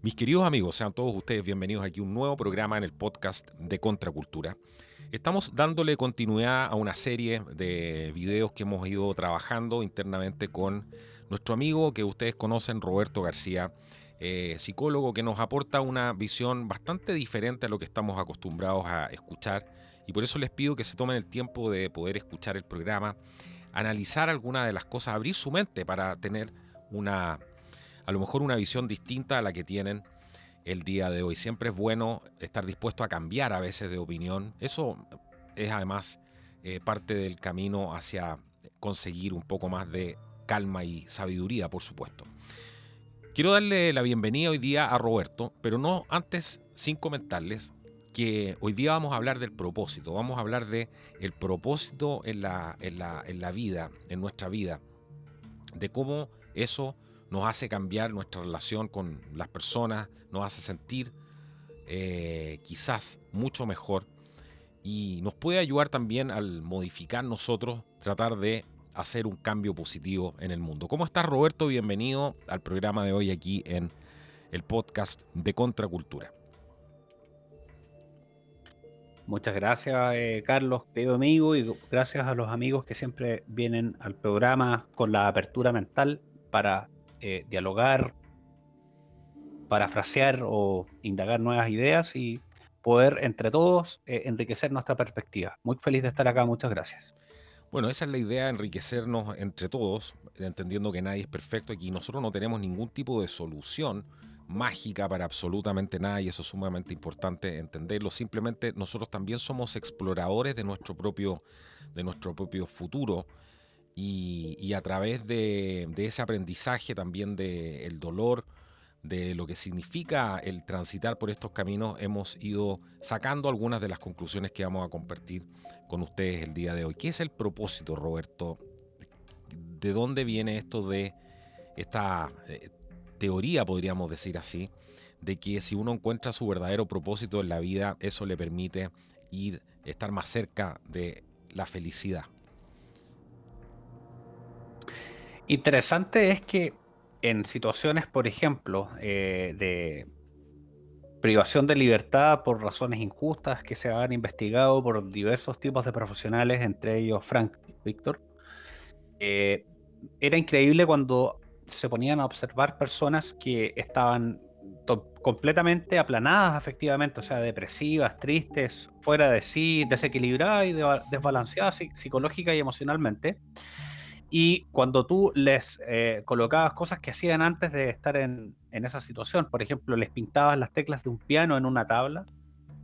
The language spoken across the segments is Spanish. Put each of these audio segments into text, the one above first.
Mis queridos amigos, sean todos ustedes bienvenidos aquí a un nuevo programa en el podcast de Contracultura. Estamos dándole continuidad a una serie de videos que hemos ido trabajando internamente con nuestro amigo que ustedes conocen, Roberto García, psicólogo que nos aporta una visión bastante diferente a lo que estamos acostumbrados a escuchar, y por eso les pido que se tomen el tiempo de poder escuchar el programa, analizar algunas de las cosas, abrir su mente para tener a lo mejor una visión distinta a la que tienen el día de hoy. Siempre es bueno estar dispuesto a cambiar a veces de opinión. Eso es además parte del camino hacia conseguir un poco más de calma y sabiduría, por supuesto. Quiero darle la bienvenida hoy día a Roberto, pero no antes sin comentarles que hoy día vamos a hablar del propósito. Vamos a hablar de el propósito en la vida, en nuestra vida, de cómo eso nos hace cambiar nuestra relación con las personas, nos hace sentir quizás mucho mejor, y nos puede ayudar también al modificar nosotros, tratar de hacer un cambio positivo en el mundo. ¿Cómo estás, Roberto? Bienvenido al programa de hoy aquí en el podcast de Contracultura. Muchas gracias, Carlos, querido amigo, y gracias a los amigos que siempre vienen al programa con la apertura mental para dialogar, parafrasear o indagar nuevas ideas y poder entre todos enriquecer nuestra perspectiva. Muy feliz de estar acá, muchas gracias. Bueno, esa es la idea, enriquecernos entre todos, entendiendo que nadie es perfecto y nosotros no tenemos ningún tipo de solución mágica para absolutamente nada, y eso es sumamente importante entenderlo. Simplemente nosotros también somos exploradores de nuestro propio futuro, y a través de ese aprendizaje también del dolor, de lo que significa el transitar por estos caminos, hemos ido sacando algunas de las conclusiones que vamos a compartir con ustedes el día de hoy. ¿Qué es el propósito, Roberto? ¿De dónde viene esto de esta teoría, podríamos decir así, de que si uno encuentra su verdadero propósito en la vida, eso le permite estar más cerca de la felicidad? Interesante es que en situaciones, por ejemplo, de privación de libertad por razones injustas que se han investigado por diversos tipos de profesionales, entre ellos Frank Víctor, eh, era increíble cuando se ponían a observar personas que estaban completamente aplanadas afectivamente, o sea, depresivas, tristes, fuera de sí, desequilibradas y desbalanceadas psicológica y emocionalmente. Y cuando tú les colocabas cosas que hacían antes de estar en esa situación, por ejemplo, les pintabas las teclas de un piano en una tabla,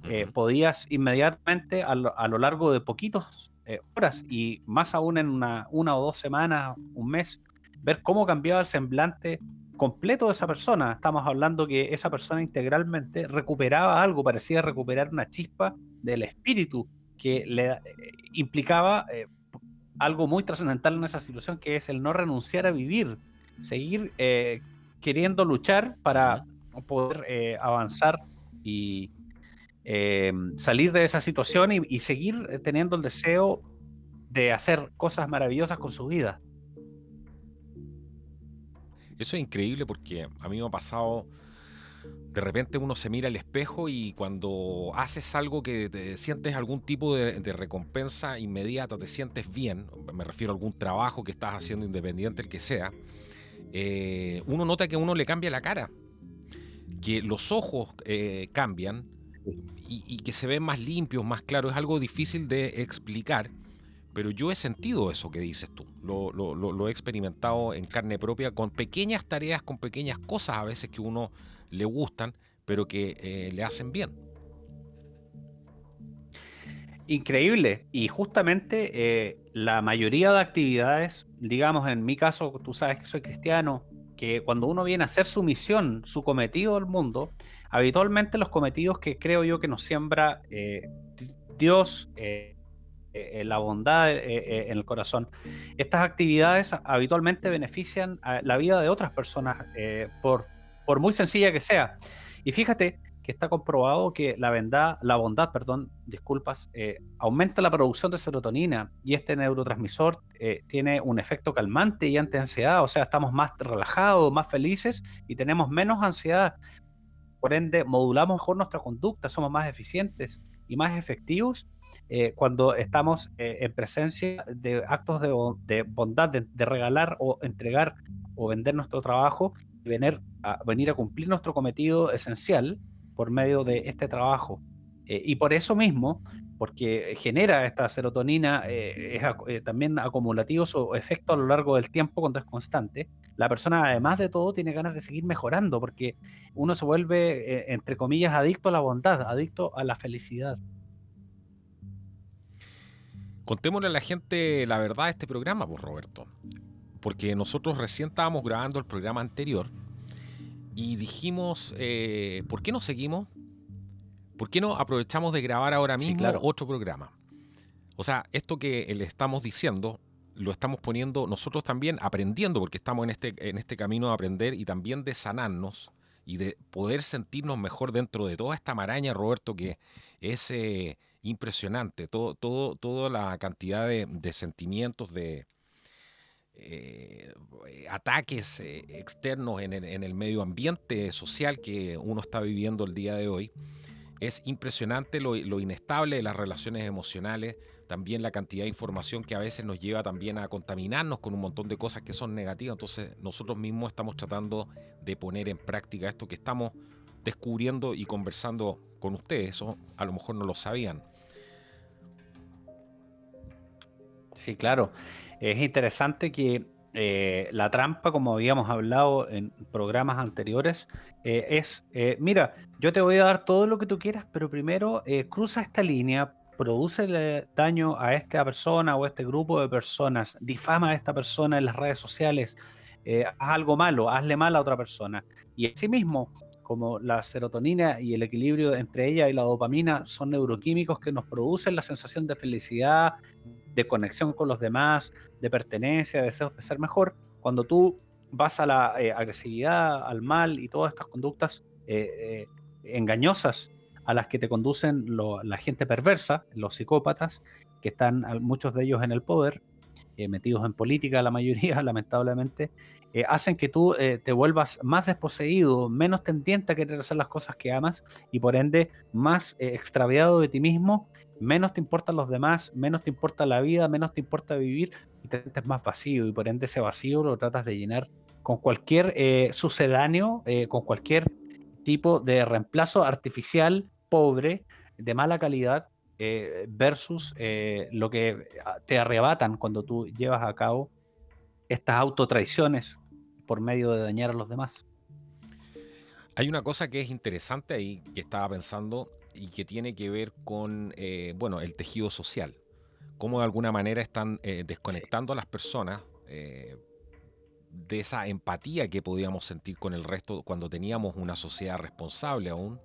Ujú. podías inmediatamente a lo largo de poquitos horas y más aún en una o 2 semanas, un mes, ver cómo cambiaba el semblante completo de esa persona. Estamos hablando que esa persona integralmente recuperaba algo, parecía recuperar una chispa del espíritu que le implicaba algo muy trascendental en esa situación, que es el no renunciar a vivir, seguir queriendo luchar Ujú. para poder avanzar y salir de esa situación y seguir teniendo el deseo de hacer cosas maravillosas con su vida. Eso es increíble porque a mí me ha pasado. De repente uno se mira al espejo y cuando haces algo que te sientes algún tipo de recompensa inmediata, te sientes bien, me refiero a algún trabajo que estás haciendo, independiente el que sea, uno nota que a uno le cambia la cara, que los ojos cambian, Sí. y que se ven más limpios, más claros. Es algo difícil de explicar, pero yo he sentido eso que dices tú. Lo he experimentado en carne propia, con pequeñas tareas, con pequeñas cosas a veces que uno le gustan, pero que le hacen bien. Increíble. Y justamente la mayoría de actividades, digamos en mi caso, tú sabes que soy cristiano, que cuando uno viene a hacer su misión, su cometido al mundo, habitualmente los cometidos que creo yo que nos siembra Dios, la bondad en el corazón. Estas actividades habitualmente benefician a la vida de otras personas, por muy sencilla que sea. Y fíjate que está comprobado que la bondad, perdón, disculpas, aumenta la producción de serotonina y este neurotransmisor tiene un efecto calmante y anti-ansiedad, o sea, estamos más relajados, más felices y tenemos menos ansiedad. por ende modulamos mejor nuestra conducta, somos más eficientes y más efectivos cuando estamos en presencia de actos de bondad, de regalar o entregar o vender nuestro trabajo y venir a cumplir nuestro cometido esencial por medio de este trabajo. Y por eso mismo, porque genera esta serotonina, también acumulativo su efecto a lo largo del tiempo cuando es constante, la persona además de todo tiene ganas de seguir mejorando porque uno se vuelve, entre comillas, adicto a la bondad, adicto a la felicidad. Contémosle a la gente la verdad de este programa, pues Roberto, porque nosotros recién estábamos grabando el programa anterior y dijimos, ¿por qué no seguimos? ¿Por qué no aprovechamos de grabar ahora Sí, mismo claro. otro programa? O sea, esto que le estamos diciendo, lo estamos poniendo nosotros también aprendiendo, porque estamos en este camino de aprender y también de sanarnos y de poder sentirnos mejor dentro de toda esta maraña, Roberto, que es impresionante. Toda la cantidad de sentimientos, de eh, ataques externos en el medio ambiente social que uno está viviendo el día de hoy. Es impresionante lo inestable de las relaciones emocionales, también la cantidad de información que a veces nos lleva también a contaminarnos con un montón de cosas que son negativas. Entonces nosotros mismos estamos tratando de poner en práctica esto que estamos descubriendo y conversando con ustedes. Eso a lo mejor no lo sabían. Sí, claro. Es interesante que la trampa, como habíamos hablado en programas anteriores, mira, yo te voy a dar todo lo que tú quieras, pero primero cruza esta línea, produce daño a esta persona o a este grupo de personas, difama a esta persona en las redes sociales, haz algo malo, hazle mal a otra persona. Y asimismo, como la serotonina y el equilibrio entre ella y la dopamina son neuroquímicos que nos producen la sensación de felicidad, de conexión con los demás, de pertenencia, de deseos de ser mejor, cuando tú vas a la agresividad, al mal y todas estas conductas engañosas a las que te conducen la gente perversa, los psicópatas, que están muchos de ellos en el poder, metidos en política la mayoría, lamentablemente, hacen que tú te vuelvas más desposeído, menos tendiente a querer hacer las cosas que amas y por ende más extraviado de ti mismo, menos te importan los demás, menos te importa la vida, menos te importa vivir y te sientes más vacío y por ende ese vacío lo tratas de llenar con cualquier sucedáneo, con cualquier tipo de reemplazo artificial, pobre, de mala calidad, versus lo que te arrebatan cuando tú llevas a cabo estas autotraiciones por medio de dañar a los demás. Hay una cosa que es interesante ahí que estaba pensando y que tiene que ver con bueno, el tejido social. Cómo de alguna manera están Sí, desconectando a las personas de esa empatía que podíamos sentir con el resto cuando teníamos una sociedad responsable aún,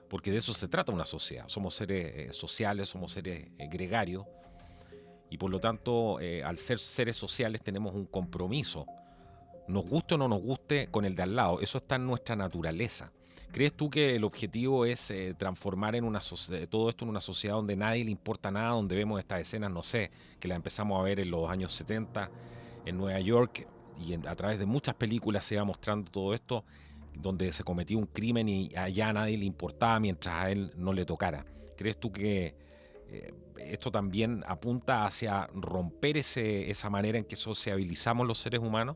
porque de eso se trata una sociedad. Somos seres sociales, somos seres gregarios y por lo tanto al ser seres sociales tenemos un compromiso, nos guste o no nos guste, con el de al lado. Eso está en nuestra naturaleza. ¿Crees tú que el objetivo es transformar todo esto en una sociedad donde nadie le importa nada, donde vemos estas escenas, no sé, que las empezamos a ver en los años 70 en Nueva York y a través de muchas películas se va mostrando todo esto, donde se cometió un crimen y allá a nadie le importaba mientras a él no le tocara? ¿Crees tú que esto también apunta hacia romper esa manera en que sociabilizamos los seres humanos,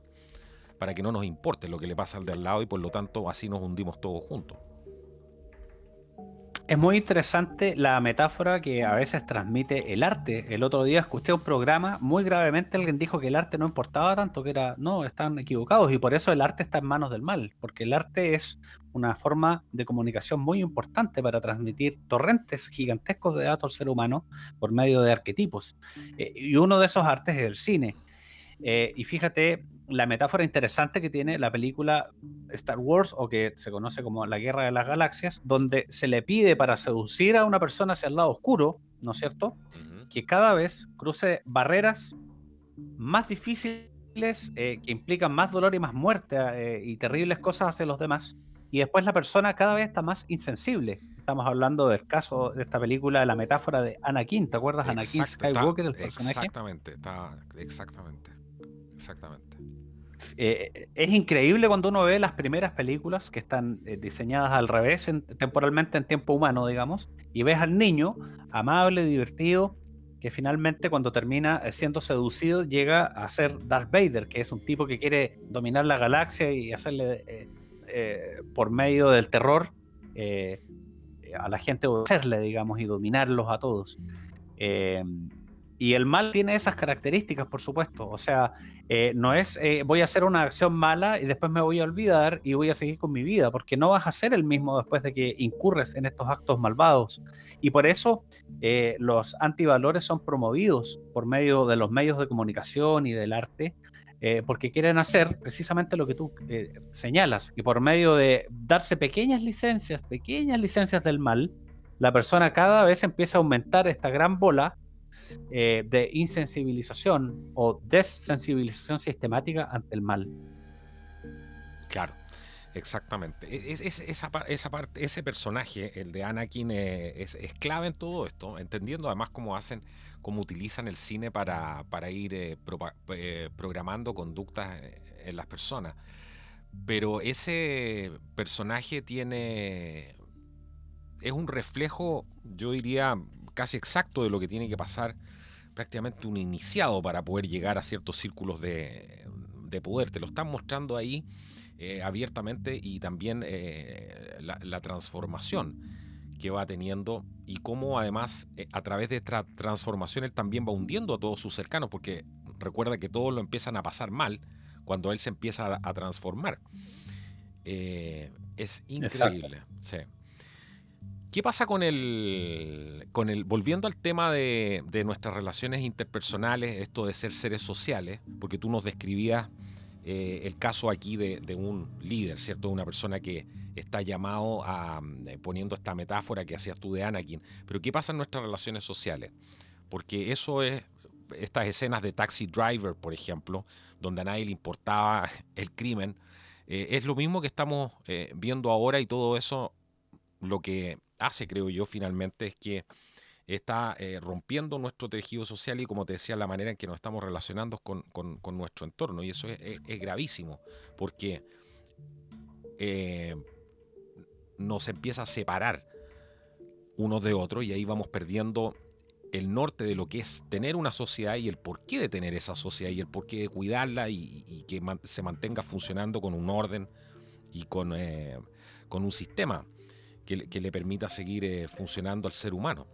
para que no nos importe lo que le pasa al de al lado y por lo tanto así nos hundimos todos juntos? es muy interesante la metáfora que a veces transmite el arte. El otro día escuché un programa, muy gravemente alguien dijo que el arte no importaba tanto, que era, no, están equivocados y por eso el arte está en manos del mal, porque el arte es una forma de comunicación muy importante para transmitir torrentes gigantescos de datos al ser humano por medio de arquetipos. Y uno de esos artes es el cine. Y fíjate la metáfora interesante que tiene la película Star Wars, o que se conoce como La Guerra de las Galaxias, donde se le pide para seducir a una persona hacia el lado oscuro, ¿no es cierto? Ujú. Que cada vez cruce barreras más difíciles, que implican más dolor y más muerte, y terribles cosas hacia los demás. Y después la persona cada vez está más insensible. Estamos hablando del caso de esta película, la metáfora de Anakin. ¿Te acuerdas? Anakin Exacto, está Skywalker, el personaje. exactamente, está exactamente, exactamente. Es increíble cuando uno ve las primeras películas que están diseñadas al revés, temporalmente en tiempo humano, digamos, y ves al niño amable, divertido, que finalmente cuando termina siendo seducido llega a ser Darth Vader, que es un tipo que quiere dominar la galaxia y hacerle, por medio del terror, eh, a la gente obedecerle, digamos, y dominarlos a todos. Eh, y el mal tiene esas características, por supuesto. O sea, no es voy a hacer una acción mala y después me voy a olvidar y voy a seguir con mi vida, porque no vas a ser el mismo después de que incurres en estos actos malvados. Y por eso los antivalores son promovidos por medio de los medios de comunicación y del arte, porque quieren hacer precisamente lo que tú señalas, y por medio de darse pequeñas licencias del mal, la persona cada vez empieza a aumentar esta gran bola de insensibilización o desensibilización sistemática ante el mal. Claro, exactamente. Esa parte, ese personaje, el de Anakin, es clave en todo esto, entendiendo además cómo utilizan el cine para ir programando conductas en las personas. Pero ese personaje es un reflejo, yo diría, casi exacto de lo que tiene que pasar prácticamente un iniciado para poder llegar a ciertos círculos de poder. Te lo están mostrando ahí abiertamente, y también la transformación que va teniendo, y cómo además a través de esta transformación él también va hundiendo a todos sus cercanos, porque recuerda que todos lo empiezan a pasar mal cuando él se empieza a transformar. Es Exacto. increíble. Sí. ¿Qué pasa volviendo al tema de nuestras relaciones interpersonales, esto de ser seres sociales? Porque tú nos describías el caso aquí de un líder, ¿cierto? De una persona que está llamado a, poniendo esta metáfora que hacías tú de Anakin. Pero ¿qué pasa en nuestras relaciones sociales? Porque eso es, estas escenas de Taxi Driver, por ejemplo, donde a nadie le importaba el crimen, es lo mismo que estamos viendo ahora, y todo eso lo que hace, creo yo, finalmente es que está rompiendo nuestro tejido social y, como te decía, la manera en que nos estamos relacionando con nuestro entorno. Y eso es gravísimo, porque eh, nos empieza a separar unos de otros, y ahí vamos perdiendo el norte de lo que es tener una sociedad, y el porqué de tener esa sociedad, y el porqué de cuidarla, y que se mantenga funcionando con un orden y con un sistema que le permita seguir funcionando al ser humano.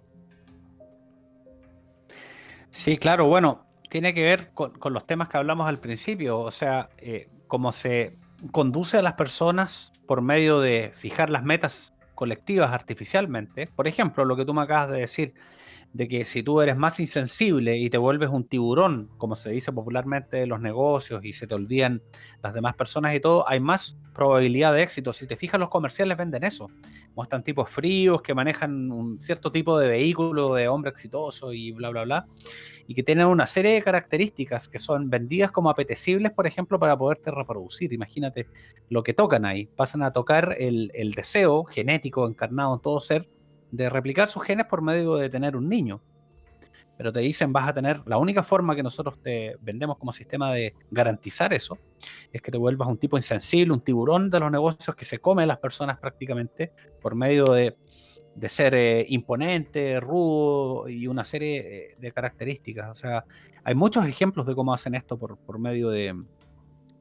Sí, claro, bueno, tiene que ver con los temas que hablamos al principio, o sea, cómo se conduce a las personas por medio de fijar las metas colectivas artificialmente. Por ejemplo, lo que tú me acabas de decir, de que si tú eres más insensible y te vuelves un tiburón, como se dice popularmente en los negocios, y se te olvidan las demás personas y todo, hay más probabilidad de éxito. Si te fijas, los comerciales venden eso. Muestran tipos fríos que manejan un cierto tipo de vehículo de hombre exitoso y bla, bla, bla, y que tienen una serie de características que son vendidas como apetecibles, por ejemplo, para poderte reproducir. Imagínate lo que tocan ahí. Pasan a tocar el deseo genético encarnado en todo ser de replicar sus genes por medio de tener un niño. Pero te dicen, vas a tener, la única forma que nosotros te vendemos como sistema de garantizar eso es que te vuelvas un tipo insensible, un tiburón de los negocios que se come a las personas prácticamente por medio de ser imponente, rudo y una serie de características. O sea, hay muchos ejemplos de cómo hacen esto por medio de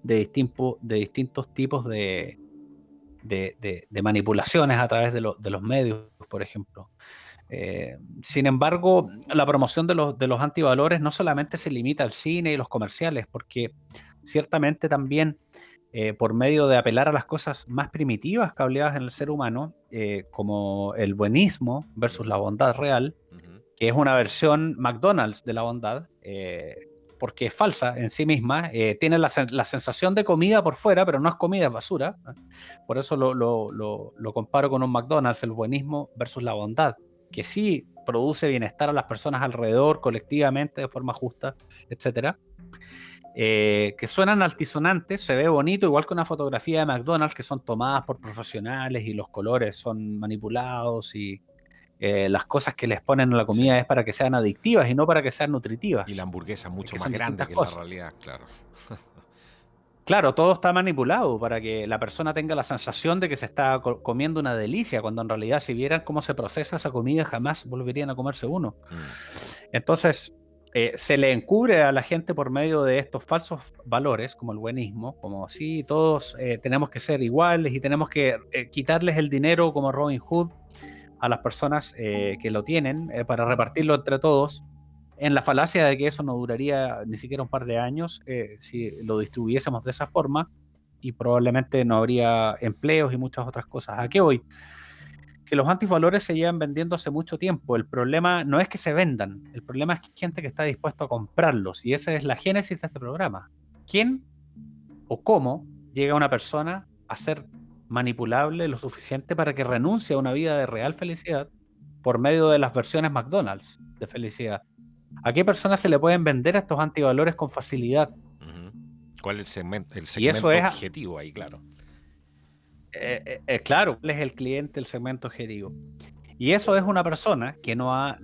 distintos tipos de manipulaciones a través de los medios, por ejemplo. Sin embargo, la promoción de los antivalores no solamente se limita al cine y los comerciales, porque ciertamente también por medio de apelar a las cosas más primitivas cableadas en el ser humano, como el buenismo versus la bondad real, Uh-huh. que es una versión McDonald's de la bondad, porque es falsa en sí misma, tiene la sensación de comida por fuera, pero no es comida, es basura. Por eso lo comparo con un McDonald's, el buenismo versus la bondad, que sí produce bienestar a las personas alrededor, colectivamente, de forma justa, etcétera. Que suenan altisonantes, se ve bonito, igual que una fotografía de McDonald's, que son tomadas por profesionales y los colores son manipulados, y las cosas que les ponen a la Sí. comida es para que sean adictivas y no para que sean Y la nutritivas, hamburguesa es mucho que más son grande distintas que la cosas. realidad, claro. Claro, todo está manipulado para que la persona tenga la sensación de que se está comiendo una delicia, cuando en realidad si vieran cómo se procesa esa comida jamás volverían a comerse uno. Mm, Entonces, se le encubre a la gente por medio de estos falsos valores, como el buenismo, como si todos tenemos que ser iguales y tenemos que quitarles el dinero como Robin Hood a las personas que lo tienen para repartirlo entre todos, en la falacia de que eso no duraría ni siquiera un par de años si lo distribuyésemos de esa forma, y probablemente no habría empleos y muchas otras cosas. ¿A qué voy? Que los antivalores se llevan vendiendo hace mucho tiempo. El problema no es que se vendan, el problema es que hay gente que está dispuesto a comprarlos, y esa es la génesis de este programa. ¿Quién o cómo llega una persona a ser manipulable lo suficiente para que renuncie a una vida de real felicidad por medio de las versiones McDonald's de felicidad? ¿A qué personas se le pueden vender estos antivalores con facilidad? ujú. ¿Cuál es el Y eso segmento es, objetivo ahí, claro? claro, ¿cuál es el cliente, el segmento objetivo? Y eso es una persona que no ha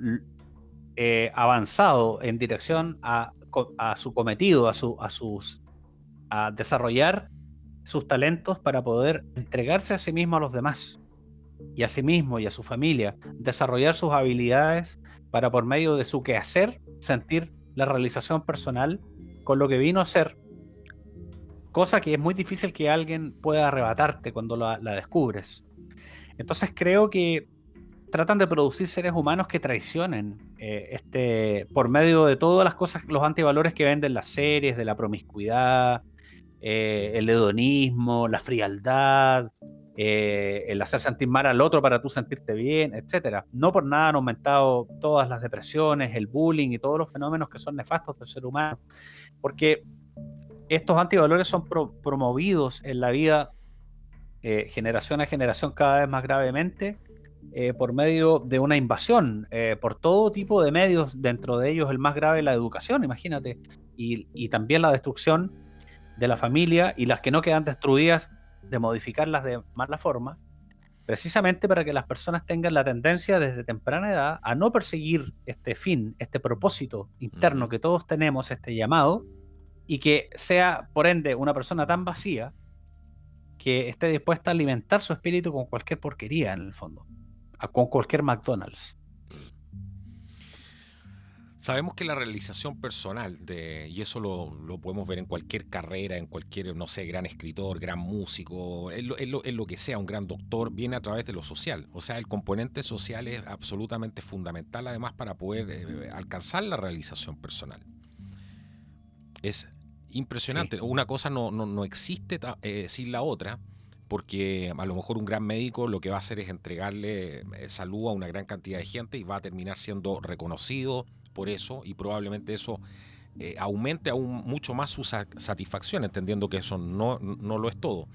avanzado en dirección a su cometido, a desarrollar sus talentos para poder entregarse a sí mismo a los demás, y a sí mismo y a su familia, desarrollar sus habilidades para por medio de su quehacer sentir la realización personal con lo que vino a ser, cosa que es muy difícil que alguien pueda arrebatarte cuando la descubres. Entonces creo que tratan de producir seres humanos que traicionen por medio de todas las cosas, los antivalores que venden las series, de la promiscuidad, el hedonismo, la frialdad, el hacer sentir mal al otro para tú sentirte bien, etcétera. No por nada han aumentado todas las depresiones, el bullying y todos los fenómenos que son nefastos del ser humano, porque estos antivalores son promovidos en la vida generación a generación cada vez más gravemente por medio de una invasión por todo tipo de medios, dentro de ellos el más grave, la educación, imagínate, y también la destrucción de la familia, y las que no quedan destruidas, de modificarlas de mala forma, precisamente para que las personas tengan la tendencia desde temprana edad a no perseguir este fin, este propósito interno Ujú. que todos tenemos, este llamado, y que sea, por ende, una persona tan vacía que esté dispuesta a alimentar su espíritu con cualquier porquería en el fondo, con cualquier McDonald's. Sabemos que la realización personal, y eso lo podemos ver en cualquier carrera, en cualquier, no sé, gran escritor, gran músico, en lo que sea, un gran doctor, viene a través de lo social. O sea, el componente social es absolutamente fundamental, además, para poder alcanzar la realización personal. Es Sí, impresionante. Una cosa no existe sin la otra, porque a lo mejor un gran médico lo que va a hacer es entregarle salud a una gran cantidad de gente y va a terminar siendo reconocido por eso, y probablemente eso aumente aún mucho más su satisfacción, entendiendo que eso no lo es todo.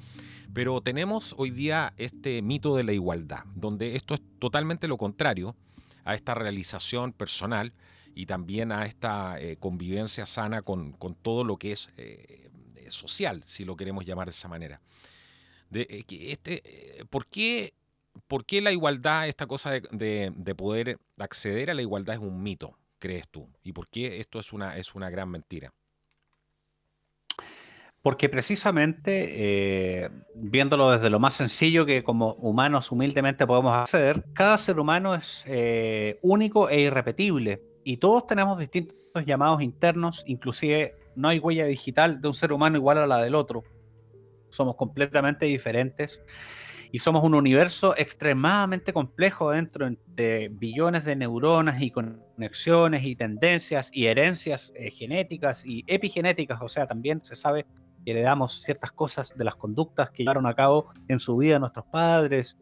Pero tenemos hoy día este mito de la igualdad, donde esto es totalmente lo contrario a esta realización personal y también a esta convivencia sana con todo lo que es social, si lo queremos llamar de esa manera. ¿Por qué la igualdad, esta cosa de poder acceder a la igualdad es un mito, crees tú? ¿Y por qué esto es una gran mentira? porque precisamente, viéndolo desde lo más sencillo que como humanos humildemente podemos acceder, cada ser humano es único e irrepetible, y todos tenemos distintos llamados internos, inclusive no hay huella digital de un ser humano igual a la del otro. Somos completamente diferentes y somos un universo extremadamente complejo dentro de billones de neuronas y conexiones y tendencias y herencias genéticas y epigenéticas. O sea, también se sabe que heredamos ciertas cosas de las conductas que llevaron a cabo en su vida nuestros padres.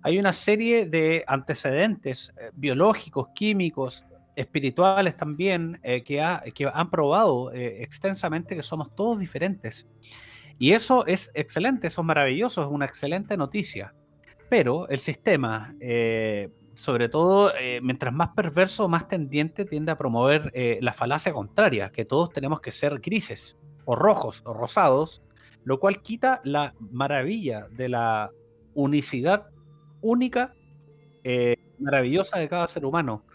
Hay una serie de antecedentes biológicos, químicos, espirituales también, que han probado extensamente que somos todos diferentes. Y eso es excelente, eso es maravilloso, es una excelente noticia. Pero el sistema, sobre todo, mientras más perverso, más tendiente, tiende a promover la falacia contraria, que todos tenemos que ser grises, o rojos, o rosados, lo cual quita la maravilla de la unicidad única, maravillosa de cada ser humano.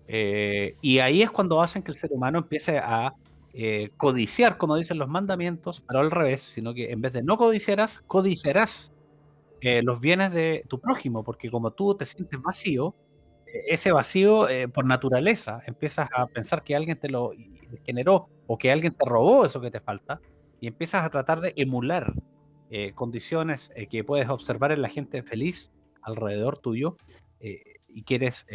Y ahí es cuando hacen que el ser humano empiece a codiciar, como dicen los mandamientos, pero al revés, sino que en vez de no codiciarás los bienes de tu prójimo, porque como tú te sientes vacío, ese vacío por naturaleza, empiezas a pensar que alguien te lo generó o que alguien te robó eso que te falta y empiezas a tratar de emular condiciones que puedes observar en la gente feliz alrededor tuyo y quieres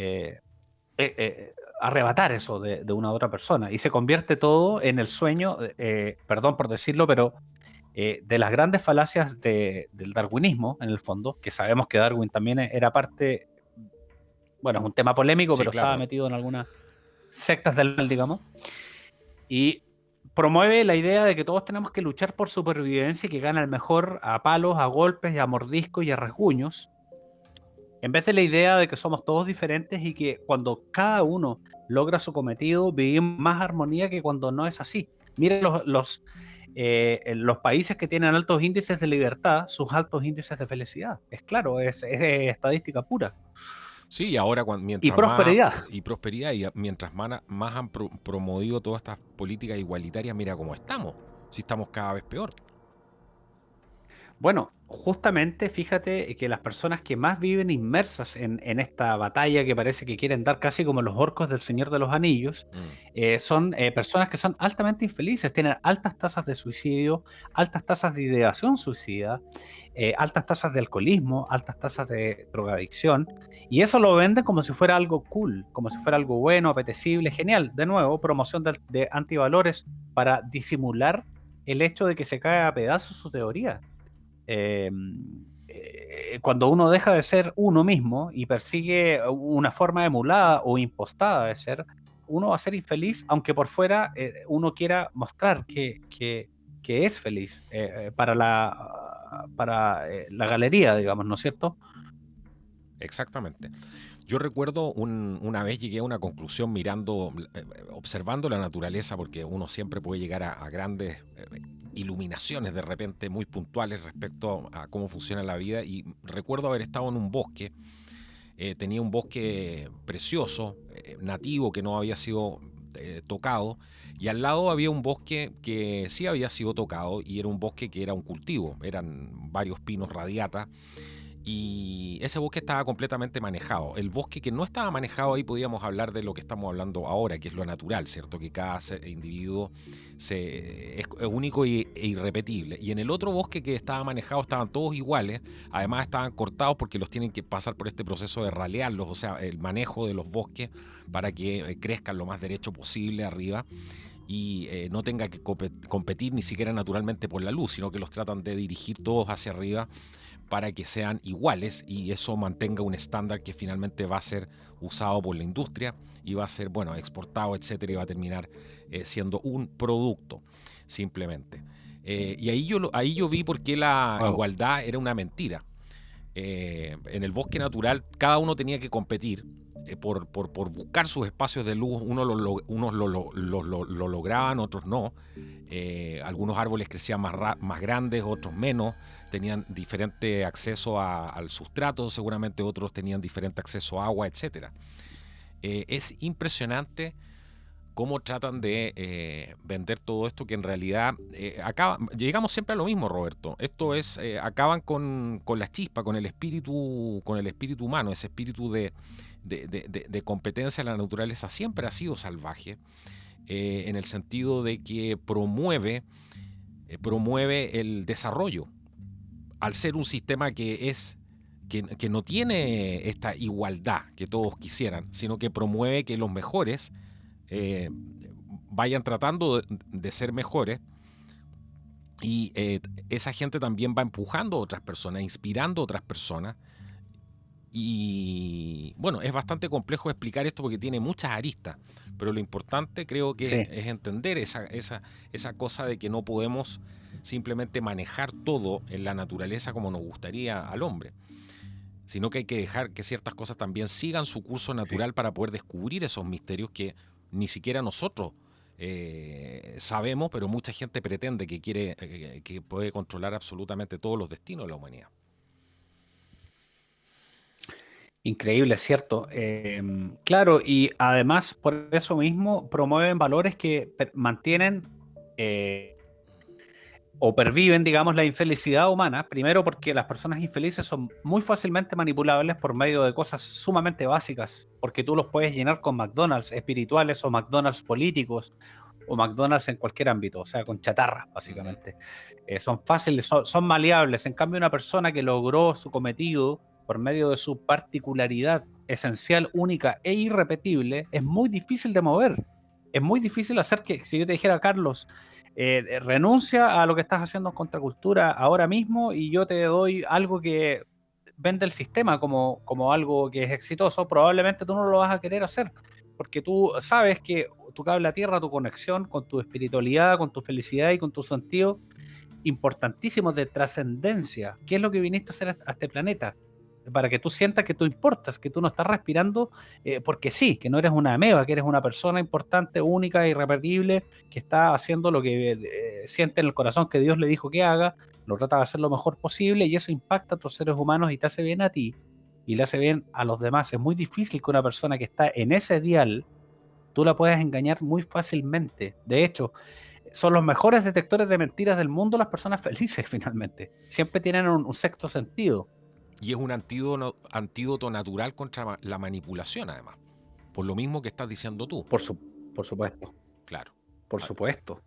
arrebatar eso de una otra persona y se convierte todo en el sueño, perdón por decirlo, pero de las grandes falacias del darwinismo, en el fondo, que sabemos que Darwin también era parte, bueno, es un tema polémico, Sí, pero estaba claro. metido en algunas sectas del mal, digamos, y promueve la idea de que todos tenemos que luchar por supervivencia y que gana el mejor a palos, a golpes, y a mordiscos y a rasguños, en vez de la idea de que somos todos diferentes y que cuando cada uno logra su cometido, vivimos más armonía que cuando no es así. Miren los países que tienen altos índices de libertad, sus altos índices de felicidad. Es claro, es estadística pura. Sí, y ahora Y mientras más prosperidad. y prosperidad y mientras más han promovido todas estas políticas igualitarias, mira cómo estamos. Si estamos cada vez peor. Bueno, justamente fíjate que las personas que más viven inmersas en esta batalla que parece que quieren dar casi como los orcos del Señor de los Anillos, Mm. son personas que son altamente infelices, tienen altas tasas de suicidio, altas tasas de ideación suicida, altas tasas de alcoholismo, altas tasas de drogadicción, y eso lo venden como si fuera algo cool, como si fuera algo bueno, apetecible, genial. De nuevo, promoción de antivalores para disimular el hecho de que se cae a pedazos su teoría. eh, Cuando uno deja de ser uno mismo y persigue una forma emulada o impostada de ser, uno va a ser infeliz, aunque por fuera uno quiera mostrar que es feliz para la galería, digamos, ¿no es cierto? Exactamente. Yo recuerdo una vez llegué a una conclusión mirando, observando la naturaleza, porque uno siempre puede llegar a grandes iluminaciones de repente muy puntuales respecto a cómo funciona la vida. Y recuerdo haber estado en un bosque, tenía un bosque precioso, nativo, que no había sido tocado, y al lado había un bosque que sí había sido tocado, y era un bosque que era un cultivo, eran varios pinos radiata, y ese bosque estaba completamente manejado. El bosque que no estaba manejado, ahí podíamos hablar de lo que estamos hablando ahora, que es lo natural, ¿cierto? Que cada individuo es único e irrepetible. Y en el otro bosque que estaba manejado estaban todos iguales, además estaban cortados porque los tienen que pasar por este proceso de ralearlos, o sea, el manejo de los bosques para que crezcan lo más derecho posible arriba y no tenga que competir ni siquiera naturalmente por la luz, sino que los tratan de dirigir todos hacia arriba para que sean iguales y eso mantenga un estándar que finalmente va a ser usado por la industria y va a ser, bueno, exportado, etcétera, y va a terminar siendo un producto, simplemente. Y ahí yo vi por qué la Wow. igualdad era una mentira. En el bosque natural cada uno tenía que competir por buscar sus espacios de luz. Unos lo lograban, otros no. Algunos árboles crecían más grandes, otros menos. Tenían diferente acceso al sustrato, seguramente otros tenían diferente acceso a agua, etc. Es impresionante cómo tratan de vender todo esto que en realidad llegamos siempre a lo mismo, Roberto. Esto es, acaban con la chispa, con el espíritu humano, ese espíritu de competencia en la naturaleza siempre ha sido salvaje, en el sentido de que promueve el desarrollo, al ser un sistema que no tiene esta igualdad que todos quisieran, sino que promueve que los mejores eh, vayan tratando de ser mejores y esa gente también va empujando a otras personas, inspirando a otras personas. Y bueno, es bastante complejo explicar esto porque tiene muchas aristas, pero lo importante creo que Sí. es entender esa cosa de que no podemos simplemente manejar todo en la naturaleza como nos gustaría al hombre, sino que hay que dejar que ciertas cosas también sigan su curso Sí. natural para poder descubrir esos misterios que ni siquiera nosotros sabemos, pero mucha gente pretende que quiere, que puede controlar absolutamente todos los destinos de la humanidad. Increíble, ¿cierto? Claro, y además por eso mismo promueven valores que mantienen eh, o perviven, digamos, la infelicidad humana. Primero porque las personas infelices son muy fácilmente manipulables por medio de cosas sumamente básicas, porque tú los puedes llenar con McDonald's espirituales o McDonald's políticos o McDonald's en cualquier ámbito, o sea, con chatarra, Ujú. básicamente. Son fáciles, son maleables. En cambio, una persona que logró su cometido por medio de su particularidad esencial, única e irrepetible, es muy difícil de mover. Es muy difícil hacer que, si yo te dijera, Carlos, renuncia a lo que estás haciendo en contracultura ahora mismo y yo te doy algo que vende el sistema como algo que es exitoso, probablemente tú no lo vas a querer hacer, porque tú sabes que tu cable a tierra, tu conexión con tu espiritualidad, con tu felicidad y con tu sentido importantísimos de trascendencia. ¿Qué es lo que viniste a hacer a este planeta? Para que tú sientas que tú importas, que tú no estás respirando porque sí, que no eres una ameba, que eres una persona importante, única, irrepetible, que está haciendo lo que siente en el corazón que Dios le dijo que haga, lo trata de hacer lo mejor posible y eso impacta a otros seres humanos y te hace bien a ti y le hace bien a los demás. Es muy difícil que una persona que está en ese dial, tú la puedas engañar muy fácilmente. De hecho, son los mejores detectores de mentiras del mundo las personas felices finalmente. Siempre tienen un sexto sentido. Y es un antídoto natural contra la manipulación, además. Por lo mismo que estás diciendo tú. Por, su, por supuesto, Claro. por Ah, supuesto.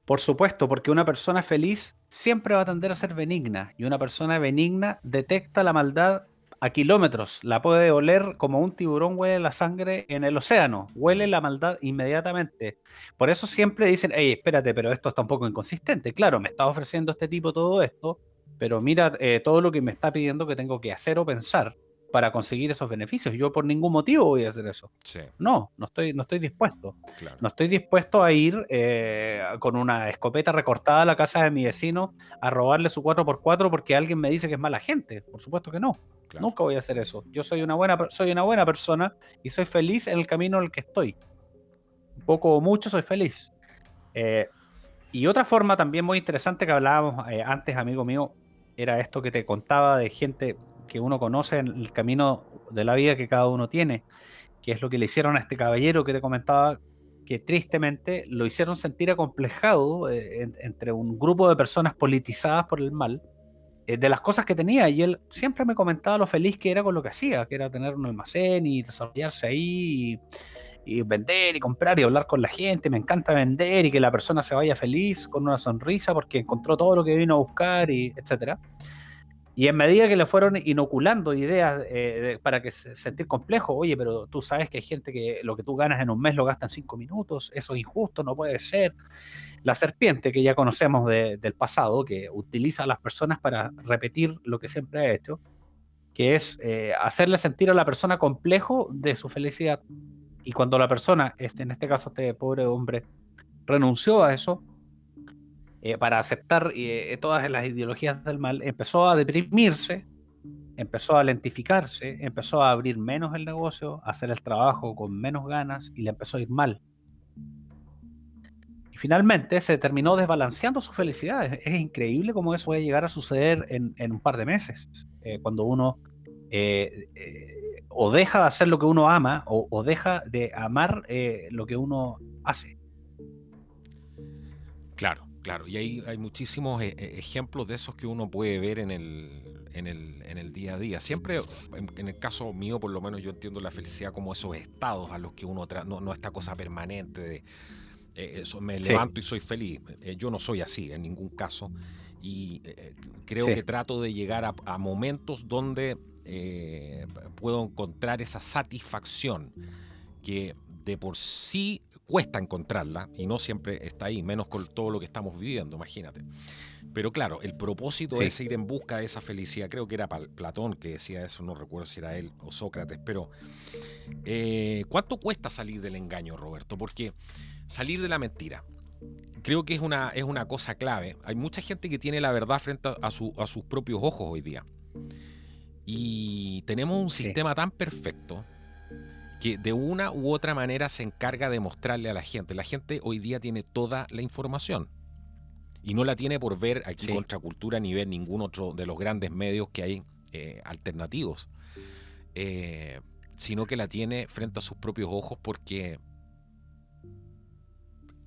Por supuesto, porque una persona feliz siempre va a tender a ser benigna y una persona benigna detecta la maldad a kilómetros, la puede oler como un tiburón huele la sangre en el océano, huele mm, la maldad inmediatamente. Por eso siempre dicen, hey, espérate, pero esto está un poco inconsistente. Claro, me está ofreciendo este tipo todo esto, pero mira todo lo que me está pidiendo que tengo que hacer o pensar para conseguir esos beneficios. Yo por ningún motivo voy a hacer eso. sí, No estoy dispuesto. claro. No estoy dispuesto a ir con una escopeta recortada a la casa de mi vecino a robarle su 4x4 porque alguien me dice que es mala gente. Por supuesto que no. Claro. Nunca voy a hacer eso. Yo soy una buena persona y soy feliz en el camino en el que estoy. Poco o mucho soy feliz. Eh, y otra forma también muy interesante que hablábamos antes, amigo mío, era esto que te contaba de gente que uno conoce en el camino de la vida que cada uno tiene, que es lo que le hicieron a este caballero que te comentaba, que tristemente lo hicieron sentir acomplejado entre un grupo de personas politizadas por el mal, de las cosas que tenía, y él siempre me comentaba lo feliz que era con lo que hacía, que era tener un almacén y desarrollarse ahí y vender y comprar y hablar con la gente. Me encanta vender y que la persona se vaya feliz con una sonrisa porque encontró todo lo que vino a buscar y etcétera. Y en medida que le fueron inoculando ideas para que se sentir complejo, oye, pero tú sabes que hay gente que lo que tú ganas en un mes lo gasta en 5 minutos, eso es injusto, no puede ser. La serpiente que ya conocemos del pasado, que utiliza a las personas para repetir lo que siempre ha hecho, que es hacerle sentir a la persona complejo de su felicidad. Y cuando la persona, en este caso este pobre hombre, renunció a eso, para aceptar todas las ideologías del mal, empezó a deprimirse, empezó a lentificarse, empezó a abrir menos el negocio, a hacer el trabajo con menos ganas y le empezó a ir mal. Y finalmente se terminó desbalanceando su felicidad. Es increíble cómo eso puede llegar a suceder en un par de meses, cuando uno o deja de hacer lo que uno ama o deja de amar lo que uno hace. Claro, claro. Y hay muchísimos ejemplos de esos que uno puede ver en el día a día. Siempre, en el caso mío, por lo menos, yo entiendo la felicidad como esos estados a los que uno no esta cosa permanente de eso, me Sí, levanto y soy feliz. Yo no soy así en ningún caso. Y creo sí, que trato de llegar a momentos donde puedo encontrar esa satisfacción que de por sí cuesta encontrarla y no siempre está ahí, menos con todo lo que estamos viviendo, imagínate. Pero claro, el propósito sí. es ir en busca de esa felicidad. Creo que era Platón que decía eso, no recuerdo si era él o Sócrates, pero ¿cuánto cuesta salir del engaño, Roberto? Porque salir de la mentira, creo que es una cosa clave. Hay mucha gente que tiene la verdad frente a sus propios ojos hoy día. Y tenemos un Sí, sistema tan perfecto que de una u otra manera se encarga de mostrarle a la gente. La gente hoy día tiene toda la información y no la tiene por ver aquí sí, Contracultura ni ver ningún otro de los grandes medios que hay alternativos. eh, sino que la tiene frente a sus propios ojos, porque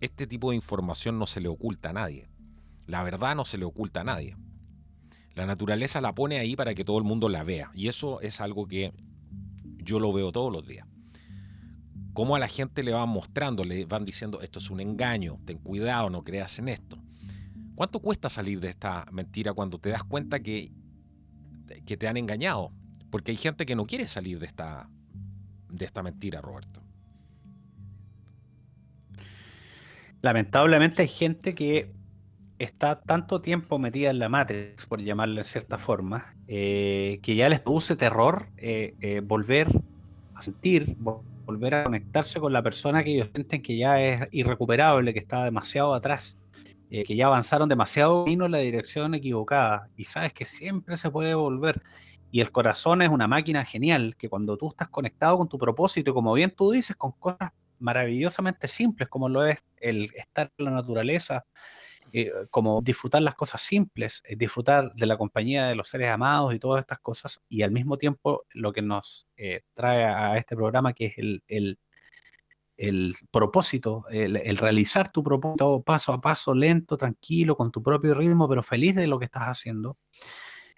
este tipo de información no se le oculta a nadie. La verdad no se le oculta a nadie. La naturaleza la pone ahí para que todo el mundo la vea. Y eso es algo que yo lo veo todos los días. Cómo a la gente le van mostrando, le van diciendo, esto es un engaño, ten cuidado, no creas en esto. ¿Cuánto cuesta salir de esta mentira cuando te das cuenta que te han engañado? Porque hay gente que no quiere salir de esta mentira, Roberto. Lamentablemente hay gente que está tanto tiempo metida en la Matrix, por llamarlo de cierta forma, que ya les produce terror volver a sentir, volver a conectarse con la persona que ellos sienten que ya es irrecuperable, que está demasiado atrás, que ya avanzaron demasiado camino en la dirección equivocada, y sabes que siempre se puede volver. Y el corazón es una máquina genial, que cuando tú estás conectado con tu propósito, y como bien tú dices, con cosas maravillosamente simples, como lo es el estar en la naturaleza, como disfrutar las cosas simples, disfrutar de la compañía de los seres amados y todas estas cosas, y al mismo tiempo lo que nos trae a este programa, que es el propósito, el realizar tu propósito paso a paso, lento, tranquilo, con tu propio ritmo, pero feliz de lo que estás haciendo.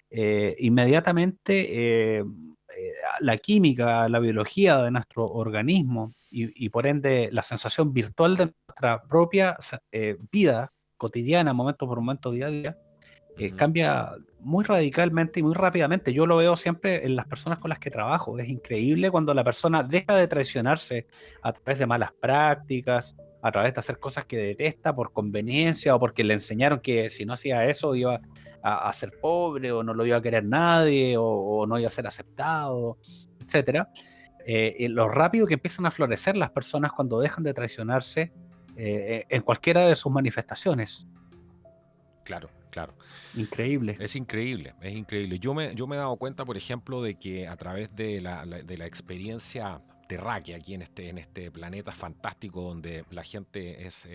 Inmediatamente la química, la biología de nuestro organismo y por ende la sensación virtual de nuestra propia vida cotidiana, momento por momento, día a día, cambia muy radicalmente y muy rápidamente. Yo lo veo siempre en las personas con las que trabajo. Es increíble cuando la persona deja de traicionarse a través de malas prácticas, a través de hacer cosas que detesta por conveniencia o porque le enseñaron que si no hacía eso iba a ser pobre o no lo iba a querer nadie o no iba a ser aceptado, etcétera. Lo rápido que empiezan a florecer las personas cuando dejan de traicionarse en cualquiera de sus manifestaciones. Claro, claro. Increíble. Es increíble, es increíble. Yo me he dado cuenta, por ejemplo, de que a través de la experiencia terráquea aquí en este planeta fantástico donde la gente es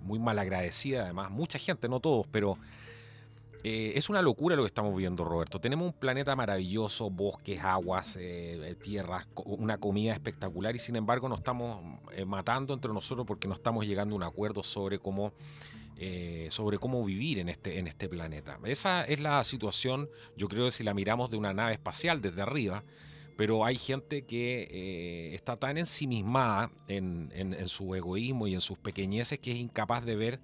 muy mal agradecida, además, mucha gente, no todos, pero es una locura lo que estamos viendo, Roberto. Tenemos un planeta maravilloso, bosques, aguas, tierras, una comida espectacular, y sin embargo nos estamos matando entre nosotros porque no estamos llegando a un acuerdo sobre cómo vivir en este planeta. Esa es la situación, yo creo que si la miramos de una nave espacial desde arriba, pero hay gente que está tan ensimismada en su egoísmo y en sus pequeñeces que es incapaz de ver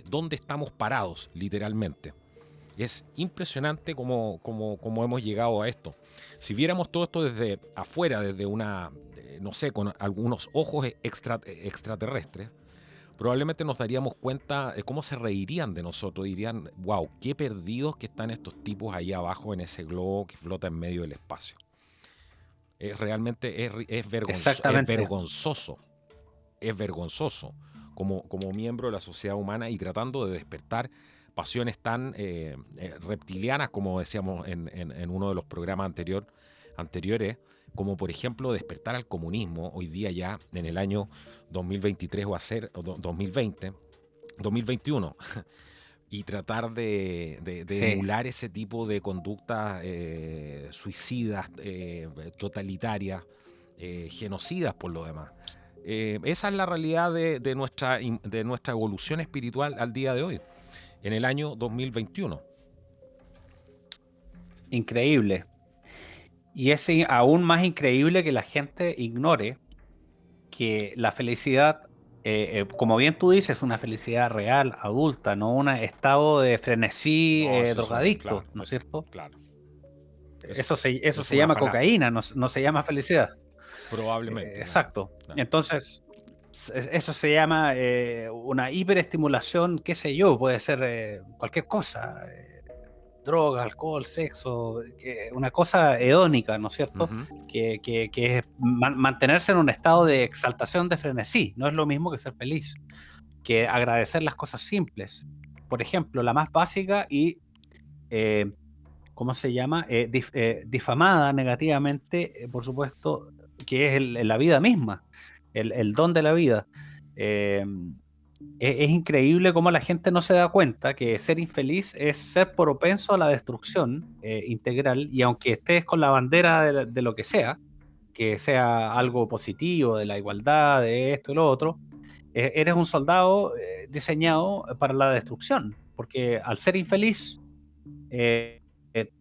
dónde estamos parados, literalmente. Es impresionante cómo hemos llegado a esto. Si viéramos todo esto desde afuera, desde una, no sé, con algunos ojos extraterrestres, probablemente nos daríamos cuenta de cómo se reirían de nosotros. Dirían, wow, qué perdidos que están estos tipos ahí abajo en ese globo que flota en medio del espacio. Realmente es Exactamente. vergonzoso. Es vergonzoso como miembro de la sociedad humana y tratando de despertar pasiones tan reptilianas, como decíamos en uno de los programas anteriores, como por ejemplo despertar al comunismo hoy día ya en el año 2023 o 2020, 2021, y tratar de Sí, emular ese tipo de conductas suicidas, totalitarias, genocidas por lo demás. Esa es la realidad de nuestra evolución espiritual al día de hoy, en el año 2021. increíble. Y es aún más increíble que la gente ignore que la felicidad, como bien tú dices, es una felicidad real, adulta, no un estado de frenesí No, eso es drogadicto, claro, ¿no es cierto? claro. Eso, Eso es se una llama falacia, cocaína, no, no se llama felicidad. probablemente, claro. Exacto. Claro. Entonces, eso se llama una hiperestimulación, qué sé yo, puede ser cualquier cosa. Droga, alcohol, sexo, una cosa hedónica, ¿no es cierto? Ujú. Que es mantenerse en un estado de exaltación, de frenesí. No es lo mismo que ser feliz, que agradecer las cosas simples. Por ejemplo, la más básica y, eh, ¿cómo se llama? Difamada negativamente, por supuesto, que es la vida misma, el don de la vida. Eh, es increíble cómo la gente no se da cuenta que ser infeliz es ser propenso a la destrucción integral, y aunque estés con la bandera de lo que sea algo positivo, de la igualdad, de esto y lo otro, eres un soldado diseñado para la destrucción, porque al ser infeliz,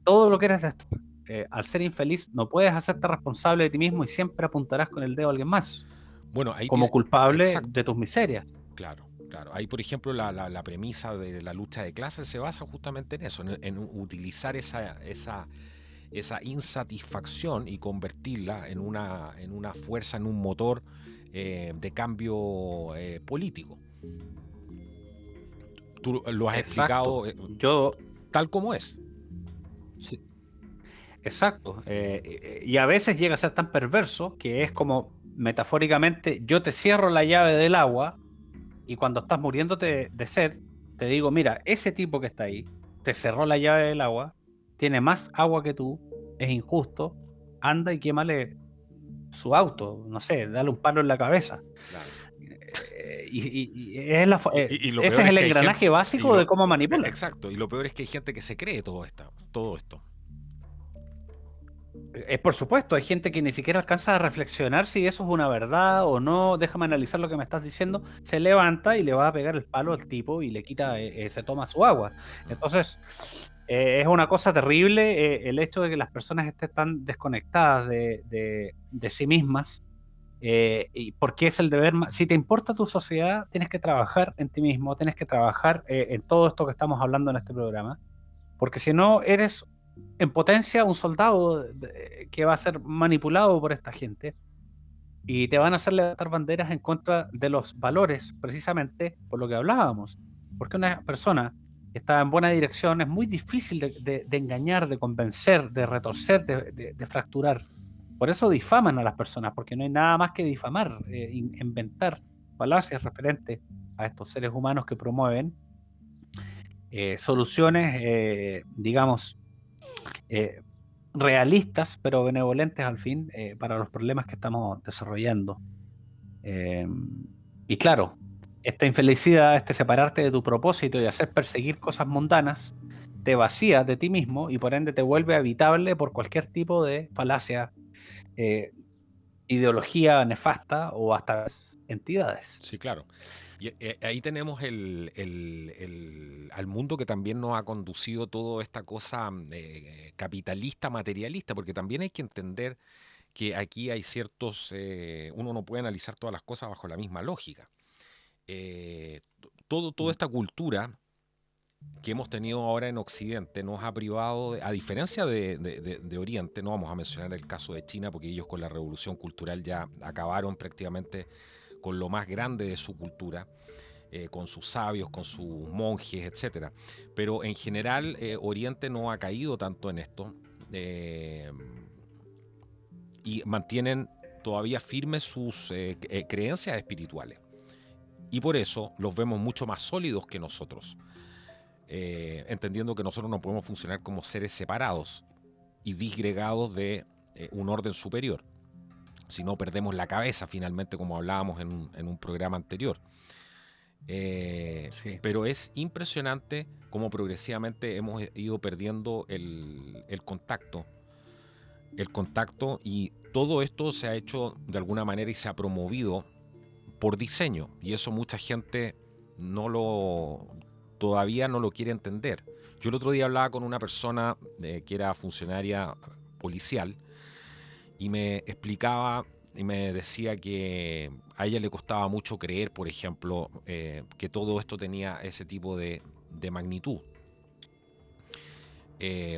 todo lo que eres destruir. Al ser infeliz no puedes hacerte responsable de ti mismo y siempre apuntarás con el dedo a alguien más Bueno, ahí como tiene, culpable exacto, de tus miserias. claro, claro. Ahí, por ejemplo, la premisa de la lucha de clases se basa justamente en eso, en utilizar esa insatisfacción y convertirla en una fuerza, en un motor de cambio político. Tú lo has explicado Exacto. Yo, tal como es. sí, exacto. Y a veces llega a ser tan perverso que es como, metafóricamente, yo te cierro la llave del agua y cuando estás muriéndote de sed, te digo, mira, ese tipo que está ahí, te cerró la llave del agua, tiene más agua que tú, es injusto, anda y quémale su auto, no sé, dale un palo en la cabeza. Claro. Y lo Ese peor es es el que hay engranaje gente, básico de cómo manipulan. exacto, y lo peor es que hay gente que se cree todo esto. Por supuesto, hay gente que ni siquiera alcanza a reflexionar si eso es una verdad o no. Déjame analizar lo que me estás diciendo. Se levanta y le va a pegar el palo al tipo y le quita, se toma su agua. Entonces, es una cosa terrible el hecho de que las personas estén tan desconectadas de sí mismas. Y porque es el deber, si te importa tu sociedad, tienes que trabajar en ti mismo, tienes que trabajar en todo esto que estamos hablando en este programa, porque si no, eres en potencia un soldado que va a ser manipulado por esta gente y te van a hacer levantar banderas en contra de los valores, precisamente por lo que hablábamos. Porque una persona que está en buena dirección es muy difícil de engañar, de convencer, de retorcer, de fracturar. Por eso difaman a las personas, porque no hay nada más que difamar, inventar falacias referentes a estos seres humanos que promueven soluciones, digamos, eh, realistas, pero benevolentes al fin, para los problemas que estamos desarrollando. Eh, y claro, esta infelicidad, este separarte de tu propósito y hacer perseguir cosas mundanas, te vacía de ti mismo y por ende te vuelve habitable por cualquier tipo de falacia, eh, ideología nefasta o hasta entidades. Sí, claro. Y ahí tenemos al mundo que también nos ha conducido toda esta cosa capitalista, materialista, porque también hay que entender que aquí hay ciertos, uno no puede analizar todas las cosas bajo la misma lógica. Toda Mm. esta cultura que hemos tenido ahora en Occidente nos ha privado, a diferencia de Oriente, no vamos a mencionar el caso de China porque ellos con la revolución cultural ya acabaron prácticamente con lo más grande de su cultura, con sus sabios, con sus monjes, etcétera. Pero en general Oriente no ha caído tanto en esto y mantienen todavía firmes sus creencias espirituales. Y por eso los vemos mucho más sólidos que nosotros, entendiendo que nosotros no podemos funcionar como seres separados y disgregados de un orden superior. Si no, perdemos la cabeza finalmente, como hablábamos en un programa anterior. Sí, Pero es impresionante cómo progresivamente hemos ido perdiendo el contacto, y todo esto se ha hecho de alguna manera y se ha promovido por diseño, y eso mucha gente no lo todavía no lo quiere entender. Yo el otro día hablaba con una persona que era funcionaria policial y me explicaba y me decía que a ella le costaba mucho creer, por ejemplo, que todo esto tenía ese tipo de magnitud,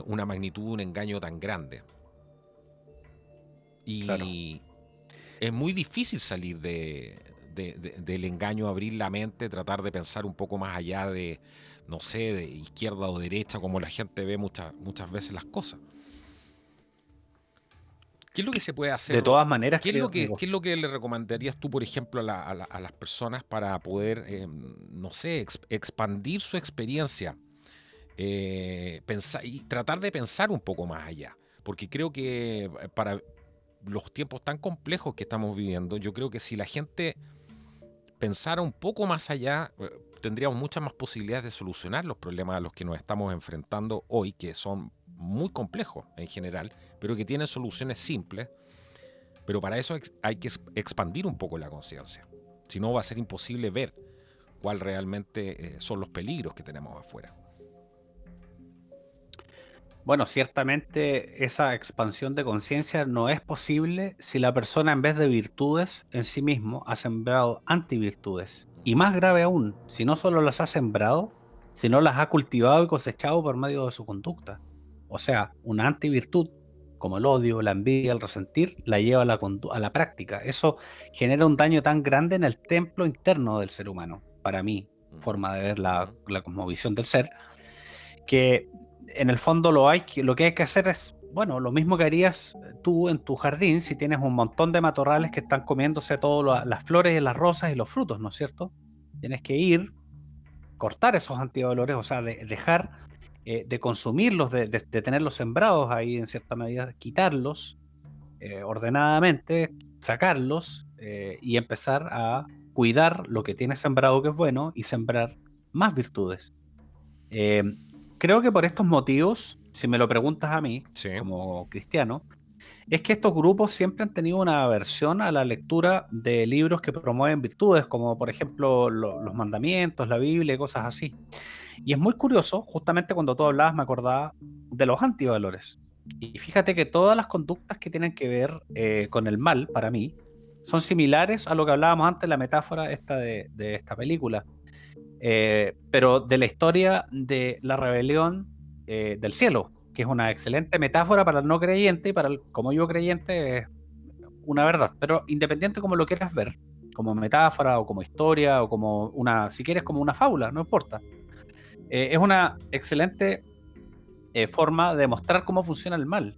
una magnitud, un engaño tan grande. claro. Y es muy difícil salir del engaño, abrir la mente, tratar de pensar un poco más allá de, no sé, de izquierda o derecha, como la gente ve muchas veces las cosas. ¿Qué es lo que se puede hacer? De todas maneras, ¿Qué es lo creo, que, qué es lo que le recomendarías tú, por ejemplo, a las personas para poder, no sé, expandir su experiencia, pensar, y tratar de pensar un poco más allá? Porque creo que para los tiempos tan complejos que estamos viviendo, yo creo que si la gente pensara un poco más allá, tendríamos muchas más posibilidades de solucionar los problemas a los que nos estamos enfrentando hoy, que son muy complejos en general, pero que tienen soluciones simples. Pero para eso hay que expandir un poco la conciencia. Si no, va a ser imposible ver cuál realmente son los peligros que tenemos afuera. Bueno, ciertamente esa expansión de conciencia no es posible si la persona en vez de virtudes en sí mismo ha sembrado antivirtudes. Y más grave aún, si no solo las ha sembrado, sino las ha cultivado y cosechado por medio de su conducta. O sea, una antivirtud, como el odio, la envidia, el resentir, la lleva a la práctica. Eso genera un daño tan grande en el templo interno del ser humano, para mí, forma de ver la cosmovisión del ser, que en el fondo lo que hay que hacer es, bueno, lo mismo que harías tú en tu jardín si tienes un montón de matorrales que están comiéndose todas las flores y las rosas y los frutos, ¿no es cierto? Tienes que ir, cortar esos antivalores, o sea, dejar de consumirlos, de tenerlos sembrados ahí en cierta medida, quitarlos ordenadamente, sacarlos y empezar a cuidar lo que tienes sembrado que es bueno y sembrar más virtudes. Eh, Creo que por estos motivos, si me lo preguntas a mí, Sí. como cristiano, es que estos grupos siempre han tenido una aversión a la lectura de libros que promueven virtudes, como por ejemplo los mandamientos, la Biblia y cosas así. Y es muy curioso, justamente cuando tú hablabas me acordaba de los antivalores. Y fíjate que todas las conductas que tienen que ver con el mal, para mí, son similares a lo que hablábamos antes, la metáfora esta de esta película. Pero de la historia de la rebelión del cielo, que es una excelente metáfora para el no creyente y para el como yo creyente es una verdad, pero independiente como lo quieras ver, como metáfora o como historia o como una, si quieres como una fábula, no importa. Es una excelente forma de mostrar cómo funciona el mal.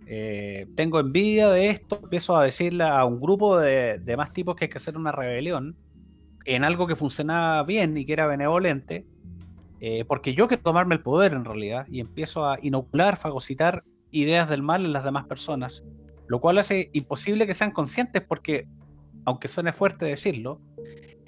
Tengo envidia de esto, empiezo a decirle a un grupo de más tipos que hay que hacer una rebelión en algo que funcionaba bien y que era benevolente, porque yo quiero tomarme el poder en realidad y empiezo a inocular, fagocitar ideas del mal en las demás personas, lo cual hace imposible que sean conscientes porque, aunque suene fuerte decirlo,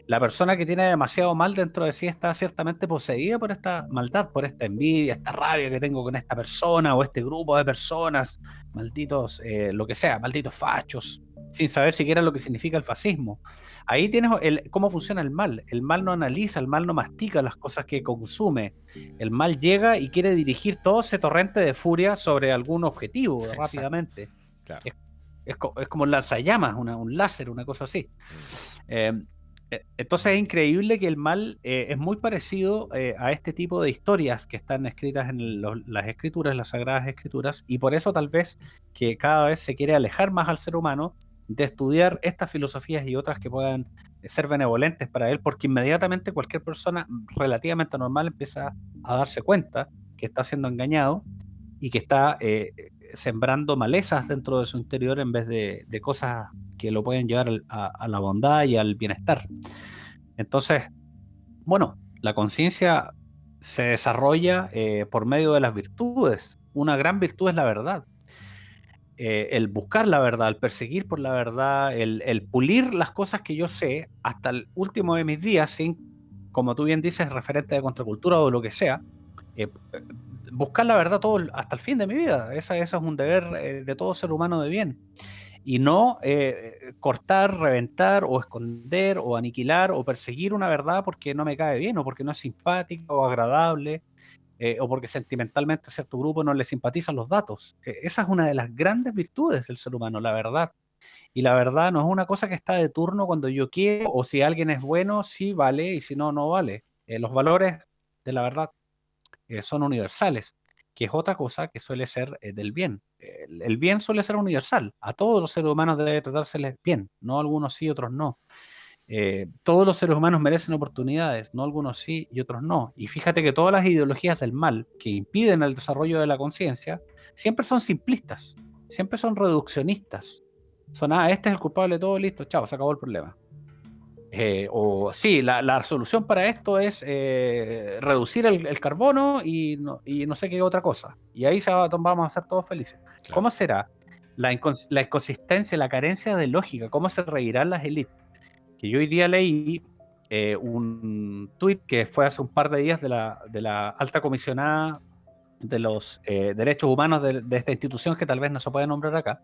la persona que tiene demasiado mal dentro de sí está ciertamente poseída por esta maldad, por esta envidia, esta rabia que tengo con esta persona o este grupo de personas, malditos, lo que sea, malditos fachos, sin saber siquiera lo que significa el fascismo. Ahí tienes cómo funciona el mal. El mal no analiza, el mal no mastica las cosas que consume. El mal llega y quiere dirigir todo ese torrente de furia sobre algún objetivo rápidamente. Claro. Es como un lanzallamas, un láser, una cosa así. Eh, entonces es increíble que el mal es muy parecido a este tipo de historias que están escritas en las escrituras, las sagradas escrituras, y por eso tal vez que cada vez se quiere alejar más al ser humano de estudiar estas filosofías y otras que puedan ser benevolentes para él, porque inmediatamente cualquier persona relativamente normal empieza a darse cuenta que está siendo engañado y que está sembrando malezas dentro de su interior en vez de cosas que lo pueden llevar a la bondad y al bienestar. Entonces, bueno, la conciencia se desarrolla por medio de las virtudes. Una gran virtud es la verdad. El buscar la verdad, el perseguir por la verdad, el pulir las cosas que yo sé hasta el último de mis días, sin, como tú bien dices, referente de contracultura o lo que sea, eh, buscar la verdad todo hasta el fin de mi vida. Ese es un deber de todo ser humano de bien. Y no cortar, reventar o esconder o aniquilar o perseguir una verdad porque no me cae bien o porque no es simpática o agradable o porque sentimentalmente a cierto grupo no le simpatizan los datos. Esa es una de las grandes virtudes del ser humano, la verdad. Y la verdad no es una cosa que está de turno cuando yo quiero o si alguien es bueno, sí vale y si no, no vale. Los valores de la verdad son universales, que es otra cosa que suele ser del bien. El bien suele ser universal. A todos los seres humanos debe tratárseles bien, no algunos sí, otros no. Todos los seres humanos merecen oportunidades, no algunos sí y otros no. Y fíjate que todas las ideologías del mal que impiden el desarrollo de la conciencia siempre son simplistas, siempre son reduccionistas. Son, este es el culpable de todo, listo, chao, se acabó el problema. O sí, la solución para esto es reducir el carbono y no sé qué otra cosa. Y ahí vamos a ser todos felices. Claro. ¿Cómo será la inconsistencia, la carencia de lógica? ¿Cómo se reirán las élites? Que yo hoy día leí un tuit que fue hace un par de días de la alta comisionada de los derechos humanos de esta institución, que tal vez no se puede nombrar acá,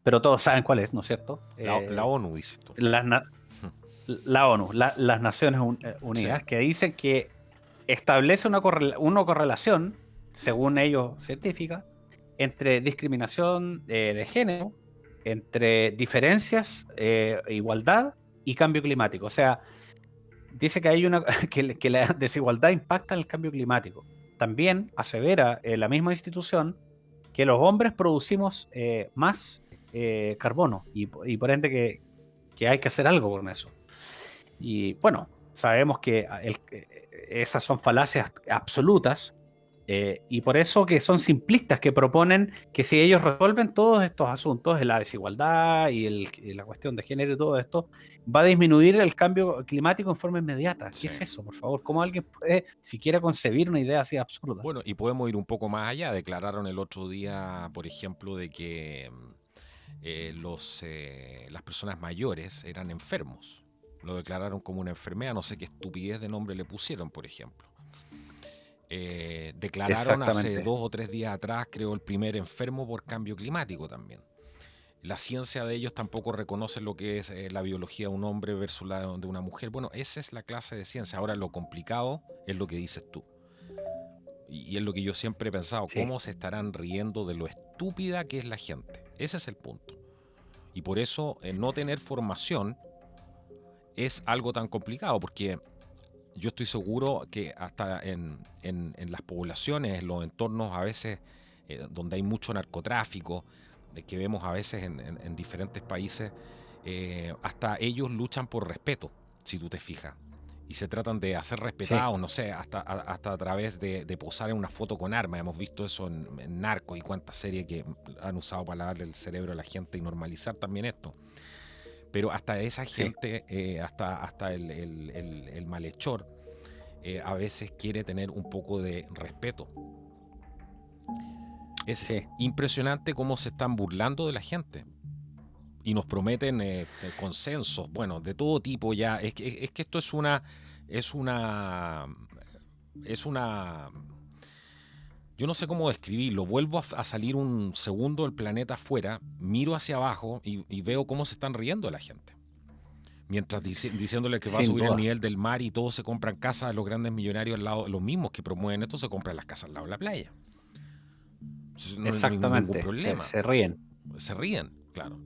pero todos saben cuál es, ¿no es cierto? La ONU, dices tú. La ONU, las Naciones Unidas, Sí. que dicen que establece una correlación, según ellos científica, entre discriminación de género, entre diferencias, igualdad y cambio climático. O sea, dice que hay que la desigualdad impacta en el cambio climático. También asevera la misma institución que los hombres producimos más carbono y por ende que hay que hacer algo con eso. Y bueno, sabemos que esas son falacias absolutas, y por eso que son simplistas, que proponen que si ellos resuelven todos estos asuntos de la desigualdad y la cuestión de género y todo esto, va a disminuir el cambio climático en forma inmediata. ¿Qué Sí. es eso, por favor? ¿Cómo alguien puede siquiera concebir una idea así absurda? Bueno, y podemos ir un poco más allá. Declararon el otro día, por ejemplo, de que las personas mayores eran enfermos. Lo declararon como una enfermedad, no sé qué estupidez de nombre le pusieron, por ejemplo. Declararon hace Exactamente. 2 o 3 días atrás, creo, el primer enfermo por cambio climático también. La ciencia de ellos tampoco reconoce lo que es la biología de un hombre versus la de una mujer. Bueno, esa es la clase de ciencia. Ahora lo complicado es lo que dices tú. Y es lo que yo siempre he pensado, Sí, ¿cómo se estarán riendo de lo estúpida que es la gente? Ese es el punto. Y por eso no tener formación es algo tan complicado, porque yo estoy seguro que hasta en las poblaciones, en los entornos a veces donde hay mucho narcotráfico, de que vemos a veces en diferentes países, hasta ellos luchan por respeto, si tú te fijas. Y se tratan de hacer sí, respetados, no sé, hasta a través de posar en una foto con armas. Hemos visto eso en Narcos y cuántas series que han usado para lavarle el cerebro a la gente y normalizar también esto. Pero hasta esa sí, gente, hasta el malhechor, a veces quiere tener un poco de respeto. Es sí. impresionante cómo se están burlando de la gente y nos prometen consensos, bueno, de todo tipo ya. Es que esto es una, es una, yo no sé cómo describirlo. Vuelvo a salir un segundo del planeta afuera, miro hacia abajo y veo cómo se están riendo de la gente. Mientras diciéndole que va a Sin subir el duda. nivel del mar y todos se compran casas, los grandes millonarios al lado, los mismos que promueven esto se compran las casas al lado de la playa. Entonces, no hay ningún Exactamente. problema. Se ríen. Se ríen, claro.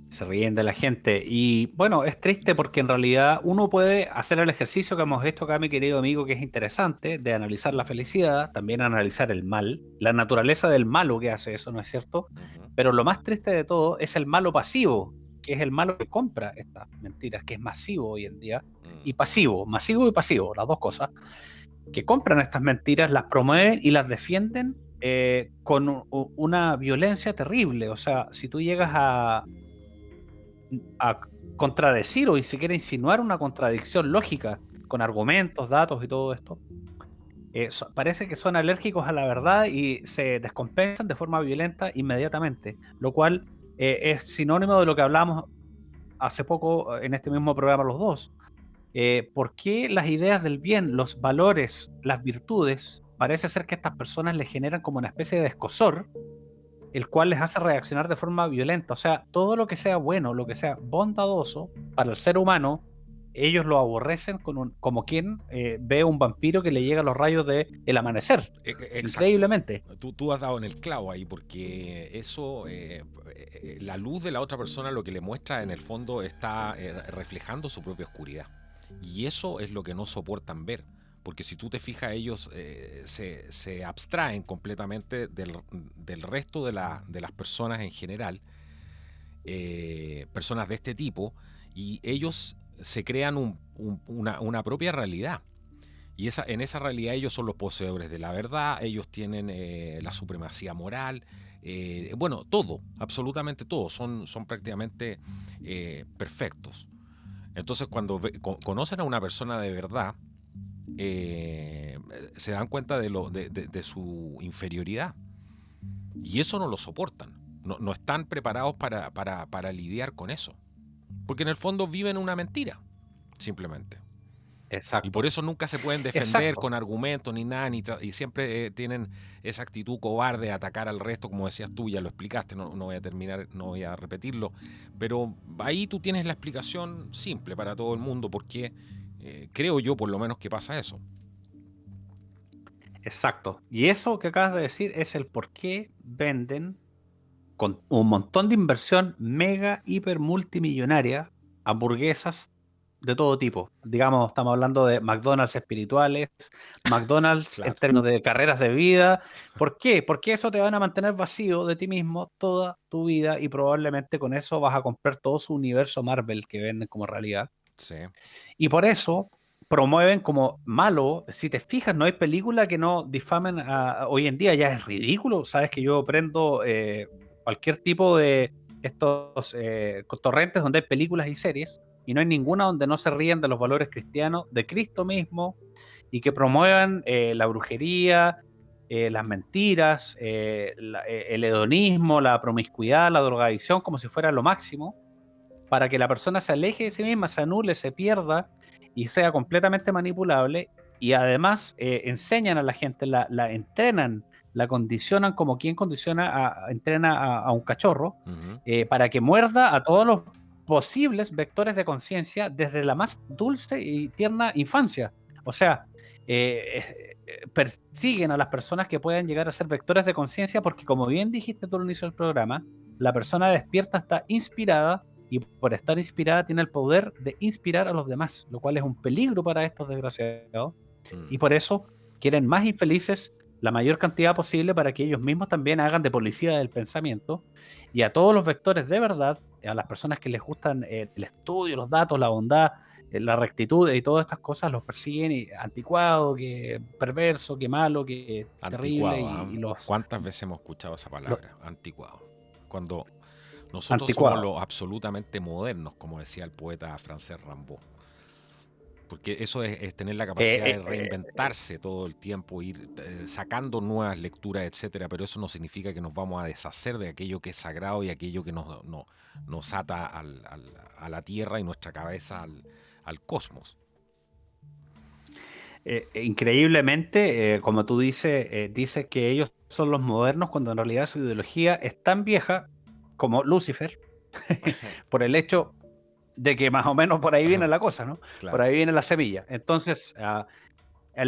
Se ríen de la gente. Y bueno, es triste porque en realidad uno puede hacer el ejercicio que hemos visto acá, mi querido amigo, que es interesante, de analizar la felicidad, también analizar el mal, la naturaleza del malo que hace eso, ¿no es cierto? Ujú. Pero lo más triste de todo es el malo pasivo, que es el malo que compra estas mentiras, que es masivo hoy en día, y Mm. pasivo, masivo y pasivo, las dos cosas, que compran estas mentiras, las promueven y las defienden con una violencia terrible. O sea, si tú llegas a contradecir o si quiere insinuar una contradicción lógica con argumentos, datos y todo esto, parece que son alérgicos a la verdad y se descompensan de forma violenta inmediatamente, lo cual es sinónimo de lo que hablamos hace poco en este mismo programa los dos. ¿Por qué las ideas del bien, los valores, las virtudes, parece ser que a estas personas les generan como una especie de escozor, el cual les hace reaccionar de forma violenta? O sea, todo lo que sea bueno, lo que sea bondadoso para el ser humano, ellos lo aborrecen como quien ve un vampiro que le llega a los rayos del amanecer, Exacto. increíblemente. Tú has dado en el clavo ahí, porque eso, la luz de la otra persona lo que le muestra en el fondo está reflejando su propia oscuridad. Y eso es lo que no soportan ver. Porque si tú te fijas, ellos se abstraen completamente del resto de las personas en general, personas de este tipo, y ellos se crean una propia realidad. Y en esa realidad ellos son los poseedores de la verdad, ellos tienen la supremacía moral, bueno, todo, absolutamente todo, son prácticamente perfectos. Entonces cuando conocen a una persona de verdad, se dan cuenta de su inferioridad. Y eso no lo soportan, no están preparados para lidiar con eso. Porque en el fondo viven una mentira, simplemente. Y Exacto, por eso nunca se pueden defender exacto, con argumentos ni nada, y siempre tienen esa actitud cobarde de atacar al resto, como decías tú, ya lo explicaste, no voy a terminar, no voy a repetirlo, pero ahí tú tienes la explicación simple para todo el mundo, porque creo yo por lo menos que pasa eso. exacto. Y eso que acabas de decir es el por qué venden con un montón de inversión mega, hiper multimillonaria, hamburguesas de todo tipo. Digamos, estamos hablando de McDonald's espirituales, McDonald's en Claro. términos de carreras de vida. ¿Por qué? Porque eso te van a mantener vacío de ti mismo toda tu vida y probablemente con eso vas a comprar todo su universo Marvel que venden como realidad. Sí. Y por eso promueven como malo, si te fijas, no hay película que no difamen hoy en día, ya es ridículo, sabes que yo prendo cualquier tipo de estos torrentes donde hay películas y series, y no hay ninguna donde no se ríen de los valores cristianos, de Cristo mismo, y que promuevan la brujería, las mentiras, el hedonismo, la promiscuidad, la drogadicción, como si fuera lo máximo para que la persona se aleje de sí misma, se anule, se pierda y sea completamente manipulable. Y además enseñan a la gente, la entrenan, la condicionan como quien entrena a un cachorro Ujú. para que muerda a todos los posibles vectores de conciencia desde la más dulce y tierna infancia. O sea, persiguen a las personas que puedan llegar a ser vectores de conciencia porque, como bien dijiste tú al inicio del programa, la persona despierta está inspirada y por estar inspirada tiene el poder de inspirar a los demás, lo cual es un peligro para estos desgraciados. Mm. Y por eso quieren más infelices la mayor cantidad posible para que ellos mismos también hagan de policía del pensamiento. Y a todos los vectores de verdad, a las personas que les gustan el estudio, los datos, la bondad, la rectitud y todas estas cosas, los persiguen y anticuado, que perverso, que malo, que terrible Anticuado, ¿ah? y los, ¿Cuántas veces hemos escuchado esa los palabra? Anticuado. Cuando nosotros somos anticuados. los absolutamente modernos, como decía el poeta francés Rimbaud. Porque eso es tener la capacidad de Eh, eh, eh, reinventarse todo el tiempo, ir sacando nuevas lecturas, etcétera, pero eso no significa que nos vamos a deshacer de aquello que es sagrado y aquello que nos ata a la tierra y nuestra cabeza al cosmos. Increíblemente, como tú dices, dices que ellos son los modernos cuando en realidad su ideología es tan vieja como Lucifer, por el hecho de que más o menos por ahí viene la cosa, ¿no? Por Claro. ahí viene la semilla. Entonces, en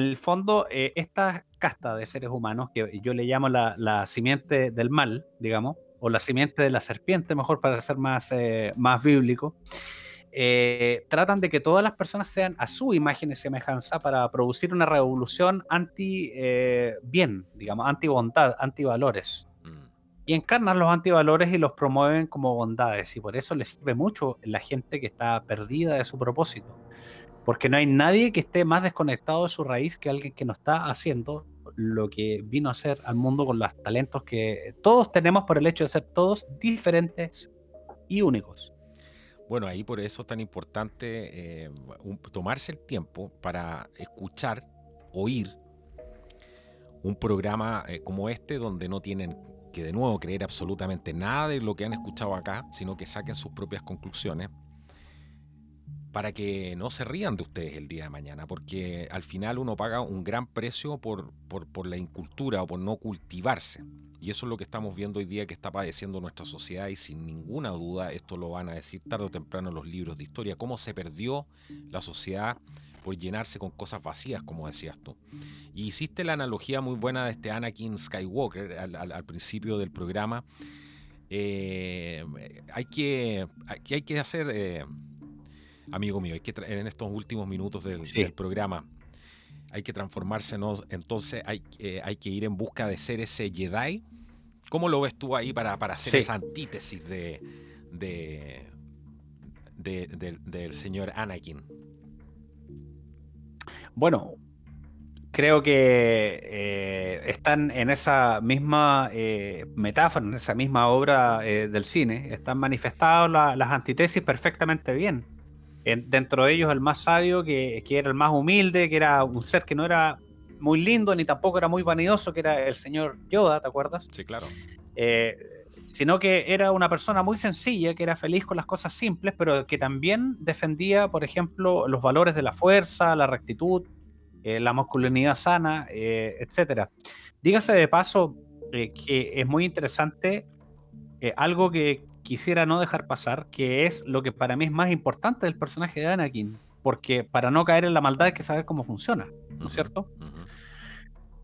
el fondo, esta casta de seres humanos, que yo le llamo la simiente del mal, digamos, o la simiente de la serpiente, mejor para ser más bíblico, tratan de que todas las personas sean a su imagen y semejanza para producir una revolución anti-bien, digamos, anti-bondad, anti-valores. Mm. Y encarnan los antivalores y los promueven como bondades. Y por eso les sirve mucho la gente que está perdida de su propósito. Porque no hay nadie que esté más desconectado de su raíz que alguien que no está haciendo lo que vino a hacer al mundo con los talentos que todos tenemos por el hecho de ser todos diferentes y únicos. Bueno, ahí por eso es tan importante tomarse el tiempo para escuchar, oír un programa como este donde no tienen que de nuevo creer absolutamente nada de lo que han escuchado acá, sino que saquen sus propias conclusiones para que no se rían de ustedes el día de mañana, porque al final uno paga un gran precio por la incultura o por no cultivarse. Y eso es lo que estamos viendo hoy día que está padeciendo nuestra sociedad y sin ninguna duda esto lo van a decir tarde o temprano los libros de historia, cómo se perdió la sociedad por llenarse con cosas vacías, como decías tú. Y hiciste la analogía muy buena de este Anakin Skywalker al principio del programa. Hay que hacer, amigo mío, en estos últimos minutos del Sí. programa, hay que transformarse, ¿no? Entonces hay que ir en busca de ser ese Jedi. ¿Cómo lo ves tú ahí para hacer Sí, esa antítesis de, del señor Anakin? bueno, creo que están en esa misma metáfora, en esa misma obra del cine, están manifestadas las antítesis perfectamente bien. Dentro de ellos el más sabio, que era el más humilde, que era un ser que no era muy lindo ni tampoco era muy vanidoso, que era el señor Yoda, ¿te acuerdas? Sí, claro. Eh, sino que era una persona muy sencilla, que era feliz con las cosas simples, pero que también defendía, por ejemplo, los valores de la fuerza, la rectitud, la masculinidad sana, etcétera. Dígase de paso que es muy interesante algo que quisiera no dejar pasar, que es lo que para mí es más importante del personaje de Anakin, porque para no caer en la maldad hay que saber cómo funciona, ¿no es Ujú, cierto? ujú.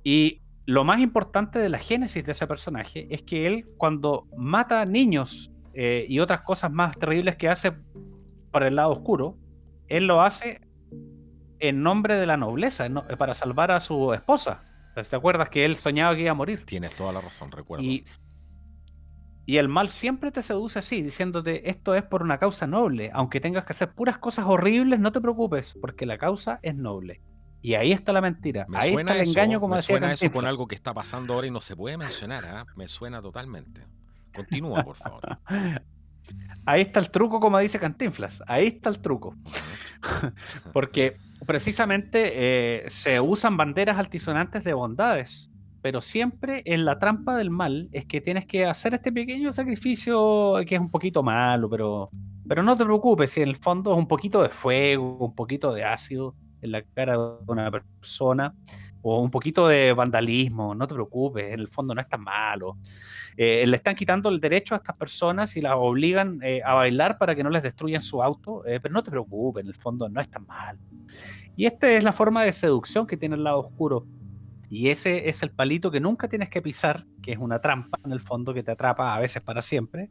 Y lo más importante de la génesis de ese personaje es que él, cuando mata niños y otras cosas más terribles que hace para el lado oscuro, él lo hace en nombre de la nobleza, para salvar a su esposa. ¿Te acuerdas que él soñaba que iba a morir? Tienes toda la razón, recuerdo. Y, y el mal siempre te seduce así, diciéndote esto es por una causa noble. Aunque tengas que hacer puras cosas horribles, no te preocupes, porque la causa es noble. Y ahí está la mentira, ahí está el engaño, como Me decía suena eso con Cantinflas. algo que está pasando ahora y no se puede mencionar, ¿ah? Me suena totalmente. Continúa, por favor. Ahí está el truco, como dice Cantinflas. Ahí está el truco. Ujú. Porque precisamente se usan banderas altisonantes de bondades, pero siempre en la trampa del mal es que tienes que hacer este pequeño sacrificio que es un poquito malo, pero no te preocupes, si en el fondo es un poquito de fuego, un poquito de ácido en la cara de una persona, o un poquito de vandalismo, no te preocupes, en el fondo no es tan malo. Le están quitando el derecho a estas personas y las obligan a bailar para que no les destruyan su auto, pero no te preocupes, en el fondo no es tan mal. Y esta es la forma de seducción que tiene el lado oscuro. Y ese es el palito que nunca tienes que pisar, que es una trampa en el fondo que te atrapa a veces para siempre,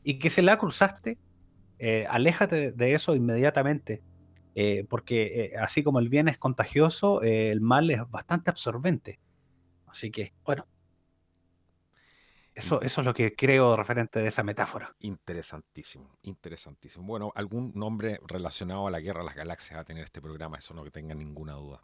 y que si la cruzaste, aléjate de eso inmediatamente, porque así como el bien es contagioso, el mal es bastante absorbente. Así que, bueno, In- eso es lo que creo referente de esa metáfora. Interesantísimo, interesantísimo. Bueno, algún nombre relacionado a la Guerra de las Galaxias va a tener este programa, eso no que tenga ninguna duda.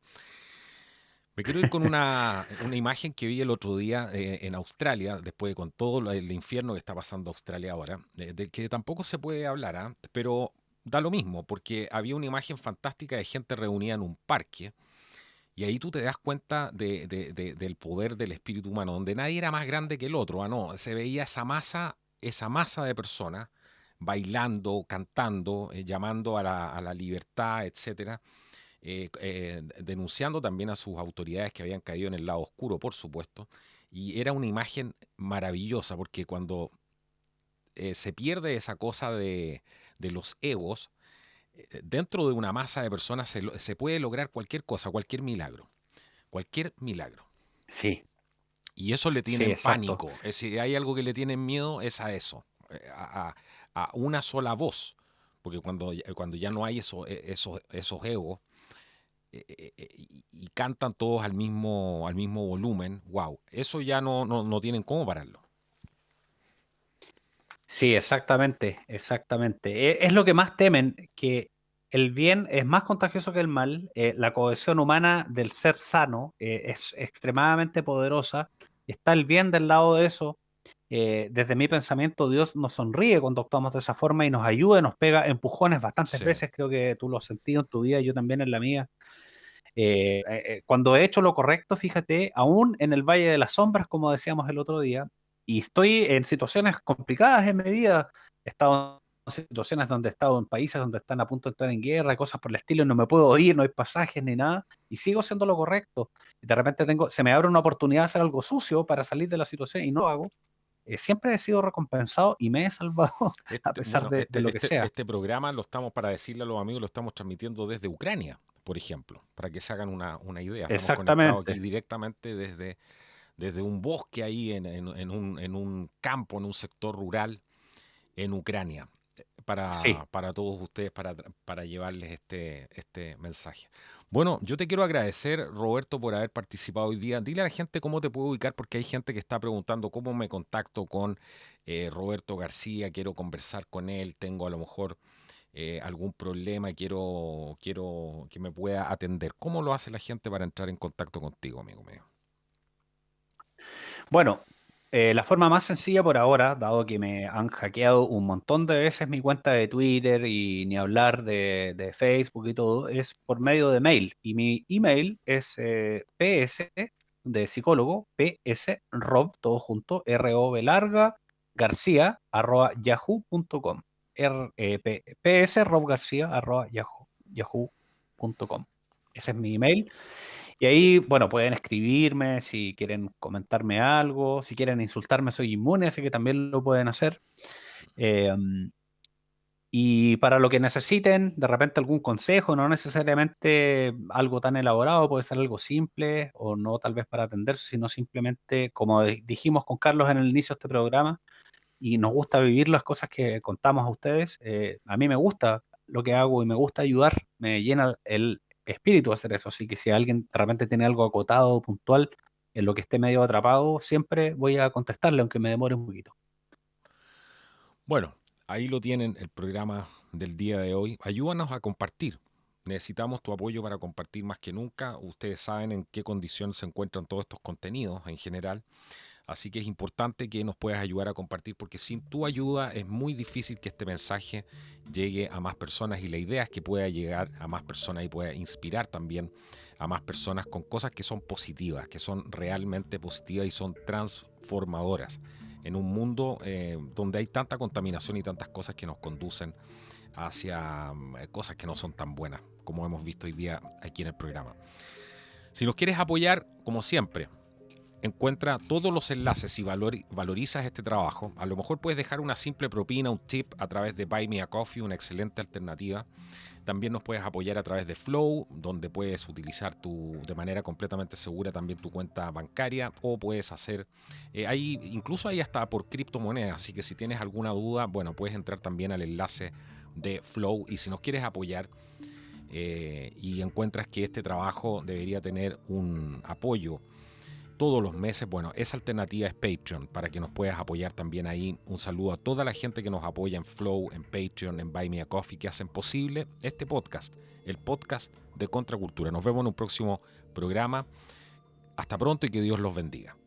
Me quiero ir con una imagen que vi el otro día en Australia, después de con todo el infierno que está pasando Australia ahora, del que tampoco se puede hablar, ¿ah? Pero da lo mismo, porque había una imagen fantástica de gente reunida en un parque, y ahí tú te das cuenta del poder del espíritu humano, donde nadie era más grande que el otro, ¿ah? No, se veía esa masa de personas bailando, cantando, llamando a la libertad, etcétera, denunciando también a sus autoridades que habían caído en el lado oscuro, por supuesto. Y era una imagen maravillosa, porque cuando se pierde esa cosa de los egos, dentro de una masa de personas se puede lograr cualquier cosa, cualquier milagro. Cualquier milagro. Sí, Y eso le sí, tienen exacto. pánico. Si hay algo que le tienen miedo es a eso, a una sola voz. Porque cuando ya no hay esos egos, y cantan todos al mismo volumen, wow, eso ya no tienen cómo pararlo. Sí, exactamente, exactamente. Es lo que más temen, que el bien es más contagioso que el mal. La cohesión humana del ser sano es extremadamente poderosa. Está el bien del lado de eso. Desde mi pensamiento, Dios nos sonríe cuando actuamos de esa forma y nos ayuda, nos pega empujones bastantes Sí. veces. Creo que tú lo has sentido en tu vida, yo también en la mía. Cuando he hecho lo correcto, fíjate, aún en el Valle de las Sombras, como decíamos el otro día, y estoy en situaciones complicadas en mi vida, he estado en situaciones donde he estado en países donde están a punto de entrar en guerra, y cosas por el estilo, y no me puedo ir, no hay pasajes ni nada, y sigo haciendo lo correcto. Y de repente se me abre una oportunidad de hacer algo sucio para salir de la situación y no lo hago. Siempre he sido recompensado y me he salvado a pesar Bueno, de lo que sea. este programa lo estamos, para decirle a los amigos, lo estamos transmitiendo desde Ucrania, por ejemplo, para que se hagan una idea. Estamos conectados aquí Exactamente. directamente desde un bosque ahí en un campo, en un sector rural en Ucrania, Sí. para todos ustedes, para llevarles este mensaje. Bueno, yo te quiero agradecer, Roberto, por haber participado hoy día. Dile a la gente cómo te puedo ubicar, porque hay gente que está preguntando cómo me contacto con Roberto García, quiero conversar con él, tengo a lo mejor algún problema, quiero que me pueda atender. ¿Cómo lo hace la gente para entrar en contacto contigo, amigo mío? Bueno, la forma más sencilla por ahora, dado que me han hackeado un montón de veces mi cuenta de Twitter y ni hablar de Facebook y todo, es por medio de mail. Y mi email es ps de psicólogo, psrob, todo junto, ROB larga, robgarcia@yahoo.com. ps.robgarcia@yahoo.com. Ese es mi email. Y ahí, bueno, pueden escribirme si quieren comentarme algo, si quieren insultarme, soy inmune, así que también lo pueden hacer. Eh, y para lo que necesiten, de repente algún consejo, no necesariamente algo tan elaborado, puede ser algo simple o no tal vez para atenderse, sino simplemente, como dijimos con Carlos en el inicio de este programa, y nos gusta vivir las cosas que contamos a ustedes. A mí me gusta lo que hago y me gusta ayudar, me llena el espíritu hacer eso, así que si alguien de repente tiene algo acotado, puntual, en lo que esté medio atrapado, siempre voy a contestarle, aunque me demore un poquito. Bueno, ahí lo tienen el programa del día de hoy. Ayúdanos a compartir. Necesitamos tu apoyo para compartir más que nunca. Ustedes saben en qué condición se encuentran todos estos contenidos en general. Así que es importante que nos puedas ayudar a compartir porque sin tu ayuda es muy difícil que este mensaje llegue a más personas y la idea es que pueda llegar a más personas y pueda inspirar también a más personas con cosas que son positivas, que son realmente positivas y son transformadoras en un mundo donde hay tanta contaminación y tantas cosas que nos conducen hacia cosas que no son tan buenas como hemos visto hoy día aquí en el programa. Si nos quieres apoyar, como siempre, encuentra todos los enlaces y valorizas este trabajo. A lo mejor puedes dejar una simple propina, un tip a través de Buy Me a Coffee, una excelente alternativa. También nos puedes apoyar a través de Flow, donde puedes utilizar de manera completamente segura también tu cuenta bancaria o puedes hacer, incluso hay hasta por criptomonedas, así que si tienes alguna duda, bueno, puedes entrar también al enlace de Flow y si nos quieres apoyar y encuentras que este trabajo debería tener un apoyo todos los meses, bueno, esa alternativa es Patreon, para que nos puedas apoyar también ahí. Un saludo a toda la gente que nos apoya en Flow, en Patreon, en Buy Me a Coffee, que hacen posible este podcast, el podcast de Contracultura. Nos vemos en un próximo programa. Hasta pronto y que Dios los bendiga.